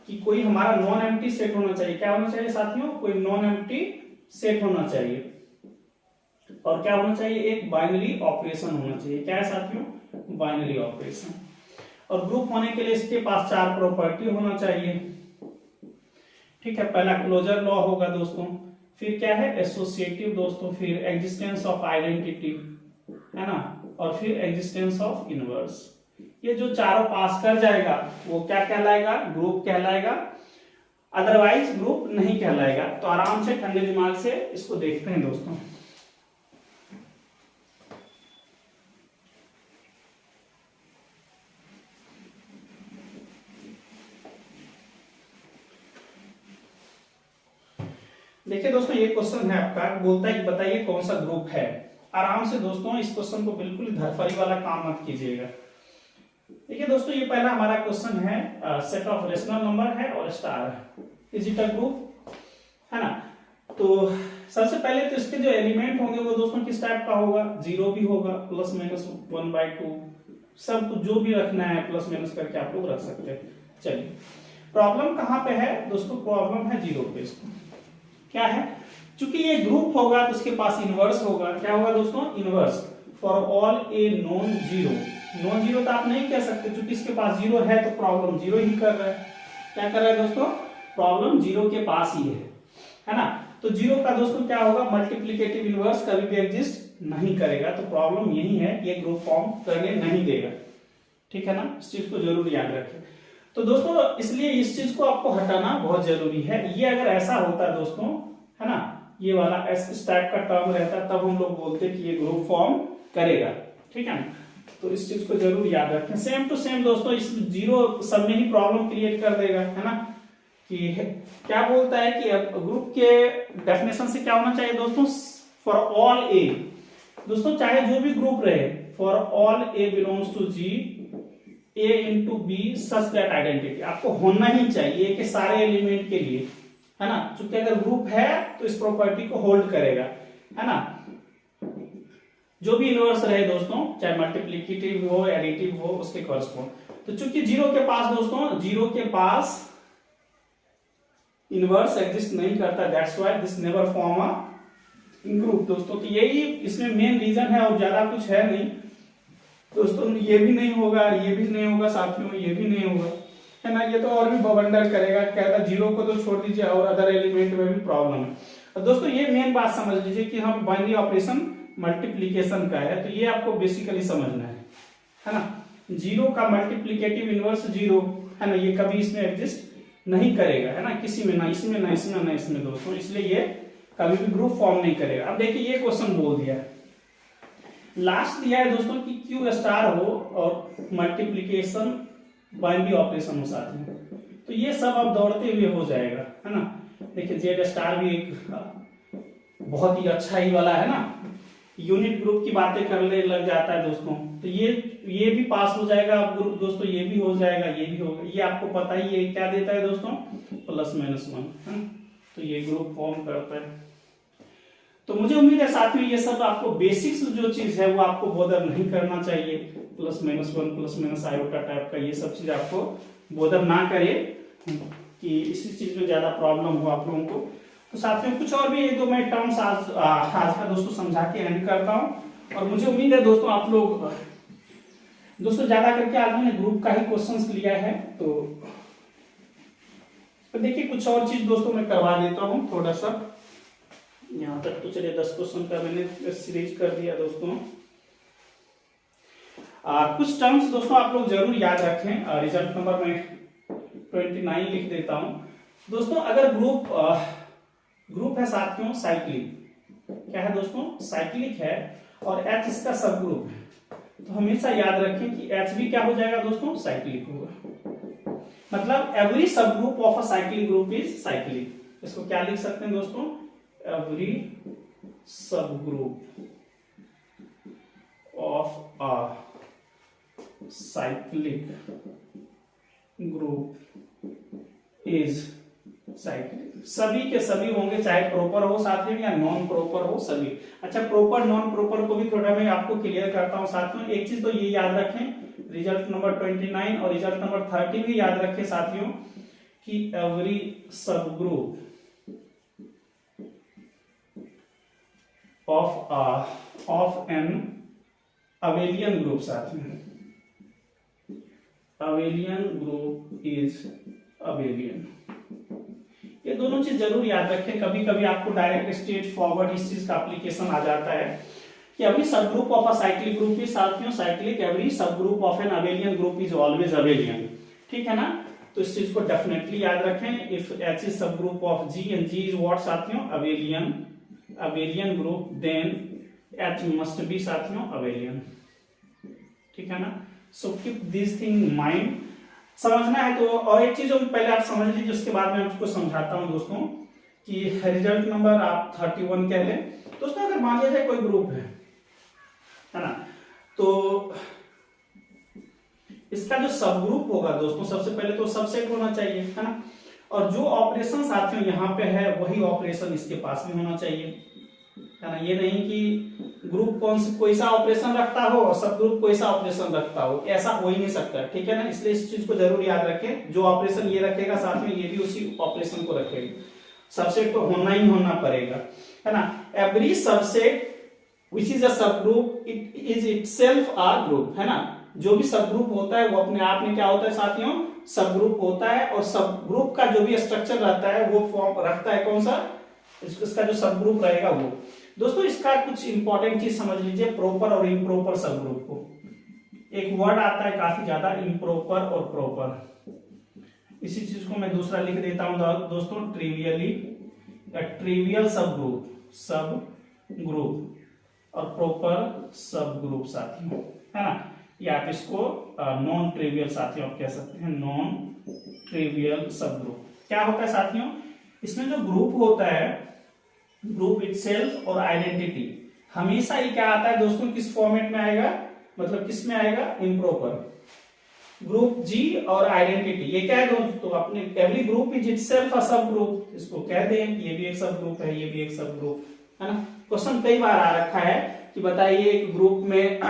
Speaker 1: कि कोई हमारा नॉन एम्प्टी सेट होना चाहिए। क्या होना चाहिए साथियों, कोई नॉन एम्प्टी सेट होना चाहिए, और क्या होना चाहिए, एक बाइनरी ऑपरेशन होना चाहिए। क्या है साथियों, बाइनरी ऑपरेशन। और ग्रुप होने के लिए इसके पास 4 प्रॉपर्टी होना चाहिए। ठीक है, पहला क्लोजर लॉ होगा दोस्तों, फिर क्या है, एसोसिएटिव दोस्तों, फिर एग्जिस्टेंस ऑफ आइडेंटिटी, है ना, और फिर एग्जिस्टेंस ऑफ इनवर्स। ये जो चारों पास कर जाएगा वो क्या कहलाएगा, ग्रुप कहलाएगा, अदरवाइज ग्रुप नहीं कहलाएगा। तो आराम से ठंडे दिमाग से इसको देखते हैं दोस्तों। देखिए दोस्तों ये क्वेश्चन है आपका, बोलता है कि बताइए कौन सा ग्रुप है। आराम से दोस्तों इस क्वेश्चन को बिल्कुल धरफरी वाला काम मत कीजिएगा। देखिए दोस्तों, ये पहला हमारा क्वेश्चन है, सेट ऑफ रेशनल नंबर है और स्टार है, इज इट अ ग्रुप, है ना। तो सबसे पहले तो इसके जो एलिमेंट होंगे वो दोस्तों किस टाइप का होगा, जीरो भी होगा, प्लस माइनस 1/2, सब कुछ जो भी रखना है प्लस माइनस करके आप लोग रख सकते हैं। चलिए, प्रॉब्लम कहाँ पे है दोस्तों, प्रॉब्लम है जीरो पे। इसको क्या है, चूंकि ये ग्रुप होगा तो उसके पास इनवर्स होगा। क्या होगा दोस्तों, inverse for all a non zero. Non zero तो आप नहीं कह सकते, चूंकि इसके पास जीरो है तो प्रॉब्लम जीरो ही कर रहा है। क्या कर रहा है दोस्तों, प्रॉब्लम जीरो के पास ही है ना। तो जीरो का दोस्तों क्या होगा, मल्टीप्लीकेटिव इनवर्स कभी भी एग्जिस्ट नहीं करेगा। तो प्रॉब्लम यही है कि ये ग्रुप फॉर्म करने नहीं देगा, ठीक है ना। इस चीज को जरूर याद रखें। तो दोस्तों इसलिए इस चीज को आपको हटाना बहुत जरूरी है। ये अगर ऐसा होता दोस्तों, है ना, ये वाला इस टाइप का टर्म रहता, तब हम लोग बोलते कि ये ग्रुप फॉर्म करेगा, ठीक है ना। तो इस चीज को जरूर याद रखें। सेम टू सेम दोस्तों इस जीरो सब में ही प्रॉब्लम क्रिएट कर देगा, है ना। कि क्या बोलता है कि ग्रुप के डेफिनेशन से क्या होना चाहिए दोस्तों, फॉर ऑल ए, दोस्तों चाहे जो भी ग्रुप रहे, for all a belongs to G, a into b such that identity, आपको होना ही चाहिए कि सारे एलिमेंट के लिए, है ना। चूंकि अगर ग्रुप है तो इस प्रॉपर्टी को होल्ड करेगा, है ना। जो भी इनवर्स रहे दोस्तों, चाहे मल्टीप्लिकेटिव हो एडिटिव हो, उसके कॉरस्पॉन्ड। तो चूंकि जीरो के पास दोस्तों, जीरो के पास इनवर्स एग्जिस्ट नहीं करता, that's why this never form a group दोस्तों। तो यही इसमें मेन रीजन है और ज्यादा कुछ है नहीं दोस्तों। ये भी नहीं होगा, ये भी नहीं होगा साथियों, ये भी नहीं होगा, है ना। ये तो और भी बवंडर करेगा, कहता जीरो को तो छोड़ दीजिए और अदर एलिमेंट में भी प्रॉब्लम है। और दोस्तों ये मेन बात समझ लीजिए कि हम बाइनरी ऑपरेशन मल्टीप्लीकेशन का है, तो ये आपको बेसिकली समझना है ना। जीरो का मल्टीप्लीकेटिव इनवर्स जीरो, है ना, ये कभी इसमें एग्जिस्ट नहीं करेगा, है ना, किसी में, ना इसमें ना इसमें ना इसमें दोस्तों। इसलिए ये कभी भी ग्रुप फॉर्म नहीं करेगा। अब देखिए ये क्वेश्चन बोल दिया है, लास्ट दिया है दोस्तों कि क्यू स्टार हो और मल्टीप्लीकेशन बाइनरी ऑपरेशन हो साथ में, तो ये सब अब दौड़ते हुए हो जाएगा, है ना। देखिए जेड स्टार भी एक बहुत ही अच्छा ही वाला है ना, यूनिट ग्रुप की बातें करने लग जाता है दोस्तों। तो ये भी पास हो जाएगा ग्रुप दोस्तों, ये भी हो जाएगा, ये भी होगा। ये आपको पता ही है क्या देता है दोस्तों, प्लस माइनस 1, है। तो ये ग्रुप फॉर्म करता है। तो मुझे उम्मीद है साथियों ये सब आपको बेसिक्स जो चीज है वो आपको बोदर नहीं करना चाहिए। Plus minus 1, plus minus iota type का ये सब चीज आपको बोदर ना करे कि इसी चीज में ज्यादा प्रॉब्लम हो आप लोगों को। तो साथियों कुछ और भी एक दो मैं टर्म्स आज का दोस्तों समझा के एंड करता हूं। और मुझे उम्मीद है दोस्तों आप लोग दोस्तों ज्यादा करके आज मैंने ग्रुप का ही क्वेश्चंस लिया है। तो देखिए कुछ और चीज दोस्तों मैं करवा देता हूं थोड़ा सा। यहां तक तो चलिए 10 क्वेश्चन का मैंने सीरीज कर दिया दोस्तों। कुछ टर्म्स दोस्तों आप लोग जरूर याद रखें। रिजल्ट नंबर में 29 लिख देता हूं दोस्तों। अगर ग्रुप है साथियों साइक्लिक, क्या है दोस्तों, साइक्लिक है और H इसका सब ग्रुप है, तो हमेशा याद रखें कि H भी क्या हो जाएगा दोस्तों, साइक्लिक होगा। मतलब every subgroup of a cyclic group is cyclic. इसको क्या लिख सकते हैं दोस्तों, every subgroup of a cyclic group is cyclic. सभी के सभी होंगे, चाहे प्रॉपर हो साथियों या नॉन प्रॉपर हो, सभी। अच्छा प्रॉपर नॉन प्रॉपर को भी थोड़ा मैं आपको क्लियर करता हूं साथियों। एक चीज तो ये याद रखें, रिजल्ट नंबर 29 और रिजल्ट नंबर 30 भी याद रखें साथियों कि every subgroup of an abelian group साथियों, अवेलियन ग्रुप इज अवेलियन। ये दोनों चीज जरूर याद रखें। कभी कभी आपको डायरेक्ट स्ट्रेट फॉरवर्ड इस चीज का एप्लीकेशन आ जाता है कि every subgroup of a cyclic group is साथियों cyclic, every subgroup of an abelian group is always abelian, ठीक है ना। तो इस चीज को डेफिनेटली याद रखें। If H is subgroup of G and G is what साथियों, abelian group, then H must be साथियों अवेलियन, ठीक है ना। So keep this thing mind, समझना है तो। और एक चीज पहले आप समझ लीजिए, उसके बाद मैं आपको समझाता हूं दोस्तों कि रिजल्ट नंबर आप 31 कह लें दोस्तों। अगर मान लिया जाए कोई ग्रुप है ना, तो इसका जो सब ग्रुप होगा दोस्तों, सबसे पहले तो सबसेट होना चाहिए, है ना। और जो ऑपरेशन साथियों यहाँ पे है वही ऑपरेशन इसके पास भी होना चाहिए, है ना। ये नहीं कि ग्रुप कोई सा ऑपरेशन रखता हो और सब ग्रुप कोई सा ऑपरेशन रखता हो, ऐसा हो ही नहीं सकता, ठीक है ना। इसलिए इस चीज को जरूर याद रखें, जो ऑपरेशन ये रखेगा साथ में ये भी उसी ऑपरेशन को रखेगा। सबसेट तो होना ही होना पड़ेगा, है ना। Every subset which is a subgroup it is itself a group, है ना। जो भी सब ग्रुप होता है वो अपने आप में क्या होता है साथियों, सब ग्रुप होता है। और सब ग्रुप का जो भी स्ट्रक्चर रहता है वो फॉर्म रखता है कौन सा, इसका जो सब ग्रुप रहेगा वो। दोस्तों इसका कुछ इंपॉर्टेंट चीज समझ लीजिए, प्रॉपर और इम्प्रॉपर सब ग्रुप को। एक वर्ड आता है काफी ज्यादा, इम्प्रॉपर और प्रॉपर। इसी चीज को मैं दूसरा लिख देता हूं दोस्तों, ट्रिवियली, ट्रिवियल सब ग्रुप और प्रॉपर सब ग्रुप साथियों, है ना। या आप इसको नॉन ट्रिवियल साथियों आप कह सकते हैं, नॉन ट्रिवियल सब ग्रुप। क्या होता है साथियों, इसमें जो ग्रुप होता है, ग्रुप इटसेल्फ और आइडेंटिटी, हमेशा ही क्या आता है दोस्तों, किस फॉर्मेट में आएगा, मतलब किस में आएगा, इम्प्रॉपर। ग्रुप जी और आइडेंटिटी, ये क्या है दोस्तों, अपने एवरी ग्रुप इज इटसेल्फ अ सब ग्रुप, इसको कह दें ये भी एक सब ग्रुप है, ये भी एक सब ग्रुप, है ना। क्वेश्चन कई बार आ रखा है कि बताइए एक ग्रुप में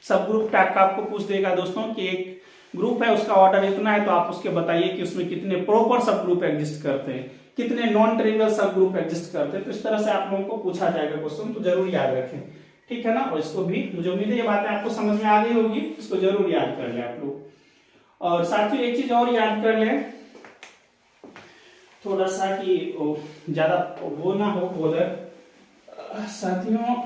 Speaker 1: सब ग्रुप टाइप का आपको पूछ देगा दोस्तों कि एक ग्रुप है उसका ऑर्डर इतना है, तो आप उसके बताइए कि उसमें कितने प्रॉपर सब ग्रुप एग्जिस्ट करते हैं, कितने नॉन ट्रिवियल सब ग्रुप एग्जिस्ट करते हैं। तो इस तरह से आप लोगों को पूछा जाएगा क्वेश्चन, तो जरूर याद रखें, ठीक है ना। और इसको भी मुझे उम्मीद है ये बातें आपको समझ में आ गई होगी, इसको जरूर याद कर ले आप लोग। और साथियों एक चीज और याद कर ले, थोड़ा सा कि ज्यादा वो ना हो बोलर। साथियों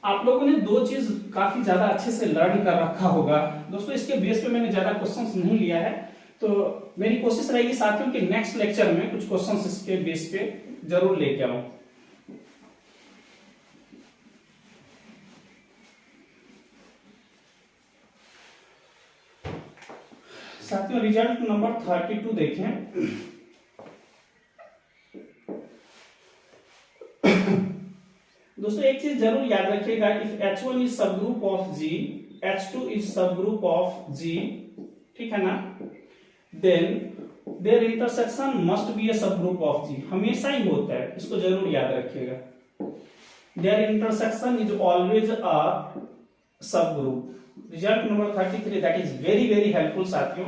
Speaker 1: आप लोगों ने दो चीज काफी ज्यादा अच्छे से लर्न कर रखा होगा दोस्तों, इसके बेस पे मैंने ज्यादा क्वेश्चंस नहीं लिया है, तो मेरी कोशिश रहेगी साथियों कि नेक्स्ट लेक्चर में कुछ क्वेश्चंस इसके बेस पे जरूर लेके आऊं। साथियों रिजल्ट नंबर 32 देखें। दोस्तों एक चीज जरूर याद रखिएगा, if H1 is subgroup of G, H2 is subgroup of G, ठीक है ना, then their intersection must be a subgroup of G, हमेशा ही होता है, इसको जरूर याद रखिएगा। Their intersection is always a subgroup. Result number 33, that is very very helpful साथियों।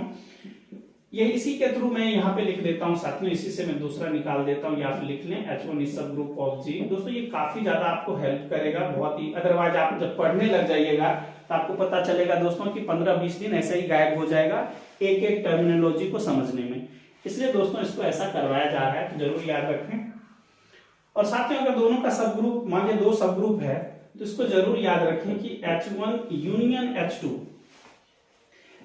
Speaker 1: ये इसी के थ्रू मैं यहाँ पे लिख देता हूँ साथियों, इसी से मैं दूसरा निकाल देता हूँ, या फिर लिख लें H1 is subgroup of G। दोस्तों ये काफी ज्यादा आपको हेल्प करेगा बहुत ही, अदरवाइज आप जब पढ़ने लग जाइएगा तो आपको पता चलेगा दोस्तों कि 15-20 दिन ऐसे ही गायब हो जाएगा एक एक टर्मिनोलॉजी को समझने में। इसलिए दोस्तों इसको ऐसा करवाया जा रहा है, तो जरूर याद रखें। और साथियों अगर दोनों का सब ग्रुप, मान लीजिए 2 सब ग्रुप है, तो इसको जरूर याद रखें कि H1 union H2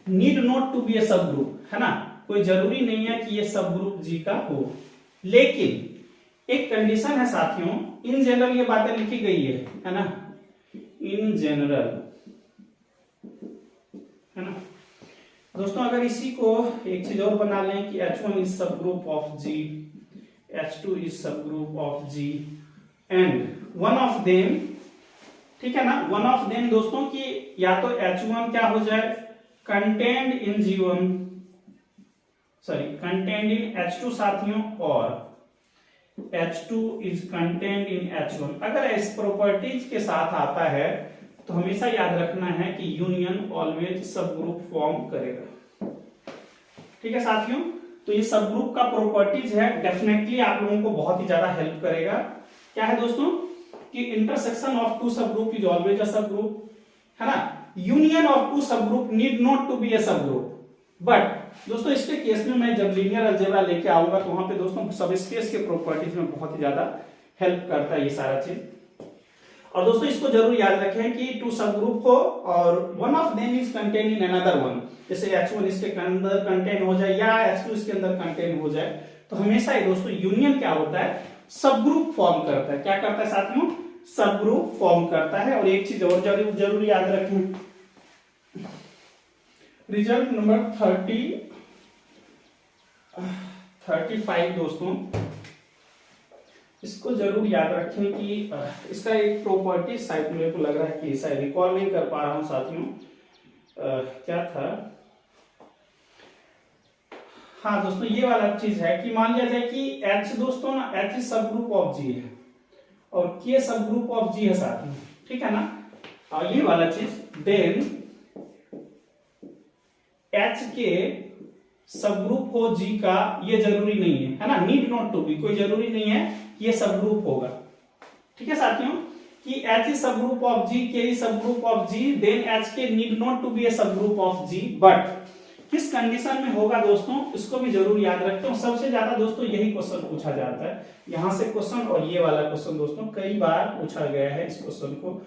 Speaker 1: need not to be a subgroup, है ना। कोई जरूरी नहीं है कि ये सब ग्रुप G का हो, लेकिन एक कंडीशन है साथियों, इन जनरल ये बातें लिखी गई है ना, इन जनरल, है ना। दोस्तों अगर इसी को एक चीज और बना लें कि H1 is subgroup of G, H2 is subgroup of G and one of them, ठीक है ना, वन ऑफ देम दोस्तों की या तो H1 क्या हो जाए, कंटेंड इन G1, सॉरी कंटेंड इन H2 साथियों, और H2 is contained in H1। अगर इस प्रॉपर्टीज के साथ आता है तो हमेशा याद रखना है कि यूनियन ऑलवेज सब ग्रुप फॉर्म करेगा, ठीक है साथियों। तो ये सब ग्रुप का प्रॉपर्टीज है, डेफिनेटली आप लोगों को बहुत ही ज्यादा हेल्प करेगा। क्या है दोस्तों कि intersection of 2 subgroup is always a subgroup, है ना। Union of 2 subgroup need not to be a subgroup, but दोस्तों इसके केस में मैं जब लीनियर अलजेब्रा लेके आऊंगा तो वहां पे दोस्तों सब स्पेस के प्रॉपर्टीज में बहुत ही ज्यादा हेल्प करता है ये सारा चीज। और दोस्तों इसको जरूर याद रखें कि 2 सब ग्रुप हो और one of them is contain in another one, जैसे H1 इसके अंदर कंटेन हो जाए या H2 इसके अंदर कंटेन हो जाए, तो हमेशा ही दोस्तों यूनियन क्या होता है, सब ग्रुप फॉर्म करता है। क्या करता है साथियों, सब ग्रुप फॉर्म करता है। और एक चीज और जरूर याद रखें, रिजल्ट नंबर 35 दोस्तों, इसको जरूर याद रखें कि इसका एक प्रॉपर्टी शायद मेरे को लग रहा है कि शायद रिकॉल नहीं कर पा रहा हूं साथियों, क्या था, हाँ दोस्तों ये वाला चीज है कि मान लिया जाए कि H दोस्तों ना, H सब ग्रुप ऑफ G है और K सब ग्रुप ऑफ G है साथ में, ठीक है ना। और ये वाला चीज देन H के सब ग्रुप हो G का, ये जरूरी नहीं है ना, नीड नॉट टू बी, कोई जरूरी नहीं है कि ये सब ग्रुप होगा, ठीक है साथियों, कि H is subgroup of G, K is subgroup of G, then H K need not to be a subgroup of G, but किस कंडीशन में होगा दोस्तों, इसको भी जरूर याद रखते हो। सबसे ज्यादा दोस्तों यही क्वेश्चन पूछा जाता है, यहां से क्वेश्चन और ये वाला क्वेश्चन दोस्तों कई बार पूछा गया है इस क्वेश्चन को।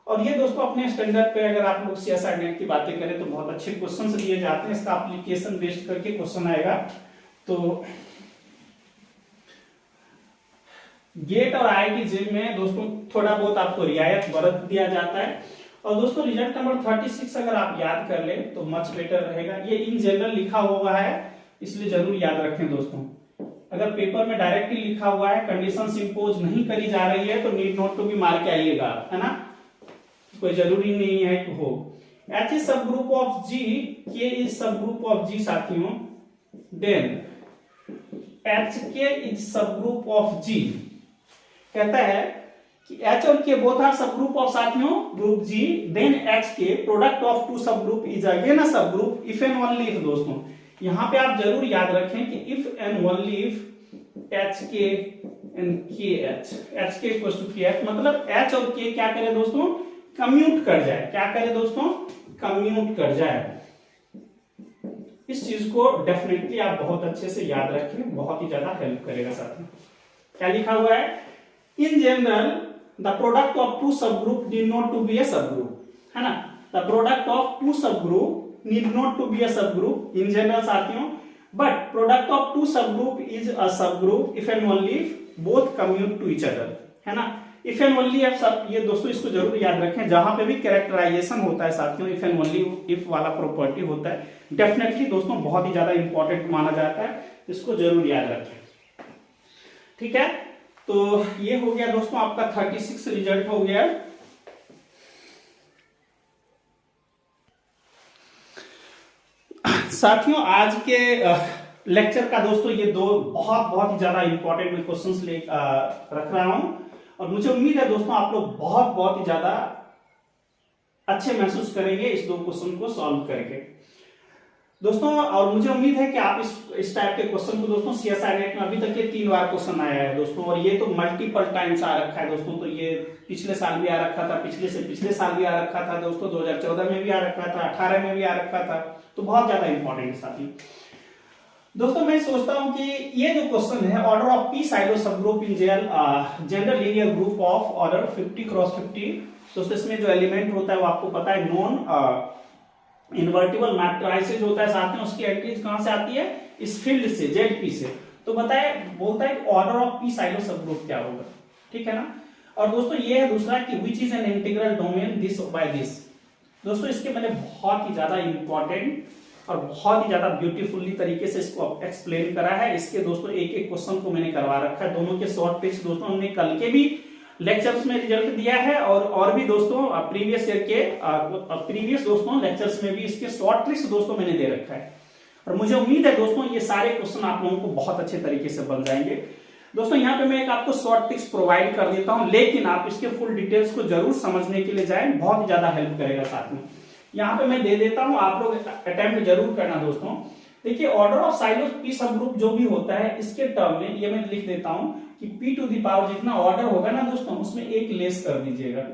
Speaker 1: और ये दोस्तों अपने स्टैंडर्ड पे अगर आप लोग CSIR नेट की बातें करें तो बहुत अच्छे क्वेश्चन दिए जाते हैं, इसका एप्लीकेशन बेस्ड करके क्वेश्चन आएगा। तो गेट और IIT JEE में दोस्तों थोड़ा बहुत आपको रियायत बरत दिया जाता है। और दोस्तों रिजल्ट नंबर 36 अगर आप याद कर लें तो मच बेटर रहेगा। ये इन जनरल लिखा हुआ है, इसलिए जरूर याद रखें दोस्तों। अगर पेपर में डायरेक्टली लिखा हुआ है, कंडीशंस इंपोज नहीं करी जा रही है, तो नीड नॉट टू बी मार के आइएगा, है ना, कोई जरूरी नहीं है कि हो। H is subgroup of G, K is subgroup of G साथियों, then HK is subgroup of G। कहता है कि H और K both are subgroup of साथियों group G, then HK product of two subgroup is again a subgroup if and only if. दोस्तों यहां पे आप जरूर याद रखें कि if and only if HK and KH, HK equals to KH, मतलब H और K क्या करे दोस्तों, कम्यूट कर जाए। क्या करे दोस्तों, कम्यूट कर जाए। इस चीज को डेफिनेटली आप बहुत अच्छे से याद रखें, बहुत ही ज्यादा हेल्प करेगा साथियों। क्या लिखा हुआ है, in general the product of two subgroup need not to be a subgroup, है ना, the product of two subgroup need not to be a subgroup in general साथियों, but product of two subgroup is a subgroup if and only if both commute to each other, है ना। इफ एंड ओनली इफ सब, ये दोस्तों इसको जरूर याद रखें, जहां पे भी कैरेक्टराइजेशन होता है साथियों, इफ एंड ओनली इफ वाला प्रॉपर्टी होता है, डेफिनेटली दोस्तों बहुत ही ज्यादा इंपॉर्टेंट माना जाता है, इसको जरूर याद रखें, ठीक है। तो ये हो गया दोस्तों आपका 36 रिजल्ट हो गया। साथियों आज के लेक्चर का दोस्तों ये दो बहुत ही ज्यादा इंपॉर्टेंट मैं क्वेश्चंस रख रहा हूं, और मुझे उम्मीद है दोस्तों आप लोग बहुत ही ज्यादा अच्छे महसूस करेंगे इस दो क्वेश्चन को सॉल्व करके दोस्तों। और मुझे उम्मीद है कि आप इस टाइप के क्वेश्चन को दोस्तों CSIR नेट में अभी तक ये 3 बार क्वेश्चन आया है दोस्तों, और ये तो मल्टीपल टाइम्स आ रखा है दोस्तों। तो ये पिछले साल भी आ रखा था, पिछले से पिछले साल भी आ रखा था दोस्तों, 2014 में भी आ रखा था, 18 में भी आ रखा था, तो बहुत ज्यादा इंपॉर्टेंट साथी। दोस्तों मैं सोचता हूं कि ये जो क्वेश्चन है, ऑर्डर ऑफ पी साइलो सब group in general linear group of order 50 cross 50, दोस्तों इसमें जो एलिमेंट होता है वो आपको पता है नॉन इन्वर्टिबल मैट्रिसेस होता है, साथ में उसकी एंट्रीज कहां से आती है, इस फील्ड से, ZP से। तो बताए बोलता है ऑर्डर ऑफ पी साइलो सब ग्रुप क्या होगा, ठीक है ना। और दोस्तों ये है दूसरा कि which is an integral domain this by this. दोस्तों इसके मैंने बहुत ही ज्यादा इंपॉर्टेंट और बहुत ही ज्यादा ब्यूटीफुली तरीके से इसको एक्सप्लेन करा है। इसके दोस्तों एक एक क्वेश्चन को मैंने करवा रखा है, दोनों के शॉर्ट ट्रिक्स दोस्तों हमने कल के भी लेक्चर्स में रिजल्ट दिया है, और भी दोस्तों प्रीवियस ईयर के प्रीवियस दोस्तों लेक्चर्स में भी इसके शॉर्ट ट्रिक्स दोस्तों मैंने दे रखा है। और मुझे उम्मीद है दोस्तों ये सारे क्वेश्चन आप लोगों को बहुत अच्छे तरीके से बन जाएंगे दोस्तों। यहाँ पे मैं एक आपको शॉर्ट ट्रिक्स प्रोवाइड कर देता हूं, लेकिन आप इसके फुल डिटेल्स को जरूर समझने के लिए जाएं, बहुत ही ज्यादा हेल्प करेगा साथ में। यहाँ पे मैं दे देता हूं, आप लोग अटेम्प्ट जरूर करना दोस्तों। देखिए ऑर्डर ऑफ साइलो पी सब ग्रुप जो भी होता है, इसके टर्म में ये मैं लिख देता हूं कि p टू दी पावर जितना ऑर्डर होगा ना दोस्तों, उसमें एक लेस कर दीजिएगा।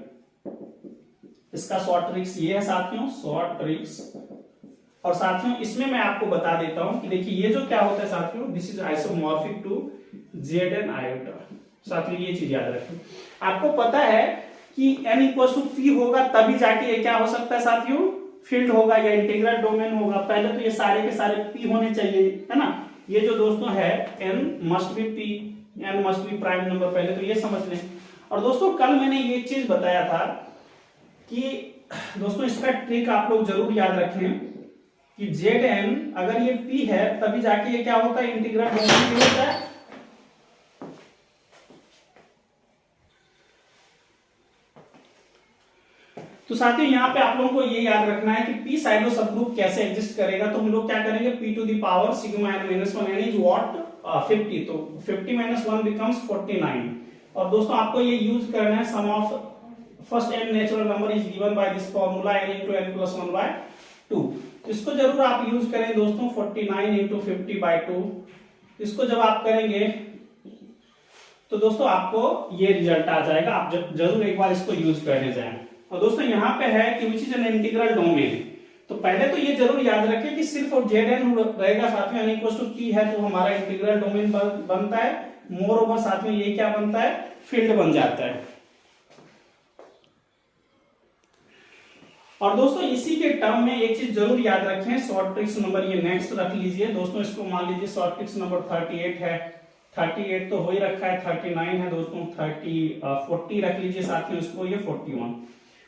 Speaker 1: इसका शॉर्ट ट्रिक्स ये है साथियों, शॉर्ट ट्रिक्स। और साथियों इसमें मैं आपको बता देता हूं कि देखिए ये जो क्या होता है साथियों, this is isomorphic to Zn iota. साथियों ये चीज याद रखें, आपको पता है कि n इक्वल टू पी होगा तभी जाके ये क्या हो सकता है साथियों, फील्ड होगा या इंटीग्रल डोमेन होगा। पहले तो ये सारे के सारे p होने चाहिए, है ना। ये जो दोस्तों है n must be p, n must be prime number, पहले तो ये समझ लें। और दोस्तों कल मैंने ये चीज बताया था कि दोस्तों इसका ट्रिक आप लोग जरूर याद रखें कि Zn अगर ये p है तभी जाके ये क्या होता है, इंटीग्रल डोमेन भी होता है। तो साथियों यहाँ पे आप लोगों को ये याद रखना है कि पी साइडो सब ग्रुप कैसे एग्जिस्ट करेगा। तो हम लोग क्या करेंगे, p to the power sigma n minus 1 n is what 50, तो 50 माइनस 1 बिकम्स 49। और दोस्तों आपको ये यूज करना है, sum of first n natural number is given by this formula n into n plus 1 by 2। इसको जरूर आप यूज करें दोस्तों, 49 into 50 by 2। इसको जब आप करेंगे तो दोस्तों आपको ये रिजल्ट आ जाएगा। आप जरूर एक बार इसको यूज करने जाएं। और दोस्तों यहाँ पे है कि which is an integral domain. तो पहले तो ये जरूर याद रखें कि सिर्फ और Zn रहेगा साथ में, n इक्वल टू p है, तो हमारा इंटीग्रल डोमेन बनता है। मोर ओवर साथ में ये क्या बनता है, फील्ड बन जाता है। और दोस्तों इसी के टर्म में एक चीज जरूर याद रखें, शॉर्ट ट्रिक्स नंबर ये नेक्स्ट रख लीजिए दोस्तों। इसको मान लीजिए शॉर्ट ट्रिक्स नंबर 38 है, 38 तो हो ही रखा है, 39 है दोस्तों, 40 रख लीजिए साथ में इसको, ये 41।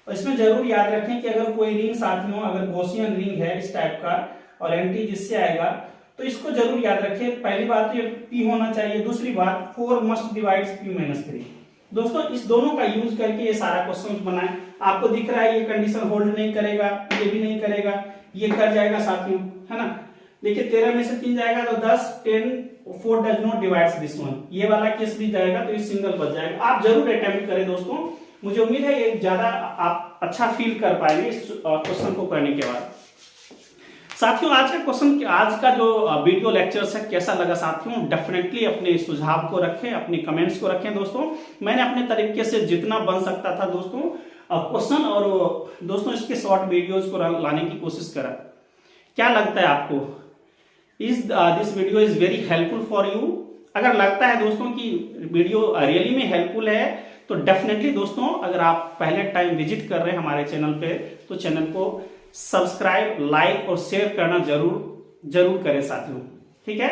Speaker 1: और इसमें जरूर याद रखें कि अगर कोई रिंग साथियों, अगर गॉसियन रिंग है इस टाइप का और एंटी जिससे आएगा, तो इसको जरूर याद रखें। पहली बात तो ये p होना चाहिए, दूसरी बात 4 मस्ट डिवाइड्स p-3। दोस्तों इस दोनों का यूज करके ये सारा क्वेश्चन बनाए। आपको दिख रहा है ये कंडीशन होल्ड नहीं करेगा, ये भी नहीं करेगा, ये कर जाएगा साथियों, है ना। देखिए 13 में से 3 जाएगा तो 10, 10, 4 does not divides this one, ये वाला केस भी जाएगा तो ये सिंगल बच जाएगा। आप जरूर अटेम्प्ट करें दोस्तों, मुझे उम्मीद है ये ज्यादा आप अच्छा फील कर पाएंगे इस क्वेश्चन को करने के बाद। साथियों आज का क्वेश्चन, आज का जो वीडियो लेक्चर्स है कैसा लगा साथियों, डेफिनेटली अपने सुझाव को रखें, अपने कमेंट्स को रखें दोस्तों। मैंने अपने तरीके से जितना बन सकता था दोस्तों क्वेश्चन और दोस्तों इसके शॉर्ट वीडियोस को लाने की कोशिश करा। क्या लगता है आपको, is this video is very helpful for you? अगर लगता है दोस्तों कि वीडियो रियली में हेल्पफुल है तो डेफिनेटली दोस्तों, अगर आप पहले टाइम विजिट कर रहे हैं हमारे चैनल पे तो चैनल को सब्सक्राइब, लाइक और शेयर करना जरूर करें साथियों, ठीक है।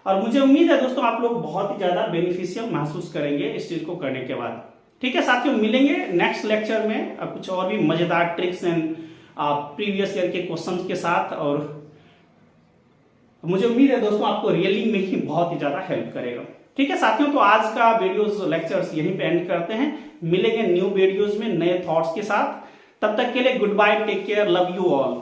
Speaker 1: और मुझे उम्मीद है दोस्तों आप लोग बहुत ही ज्यादा बेनिफिशियल महसूस करेंगे इस चीज को करने के बाद, ठीक है साथियों। मिलेंगे नेक्स्ट लेक्चर में कुछ और भी मजेदार ट्रिक्स एंड प्रीवियस ईयर के क्वेश्चंस के साथ। और मुझे उम्मीद है दोस्तों आपको रियली में ही बहुत ही ज्यादा हेल्प करेगा, ठीक है साथियों। तो आज का वीडियोस लेक्चर्स यहीं पे एंड करते हैं, मिलेंगे न्यू वीडियोस में नए थॉट्स के साथ। तब तक के लिए goodbye, take care, love you all.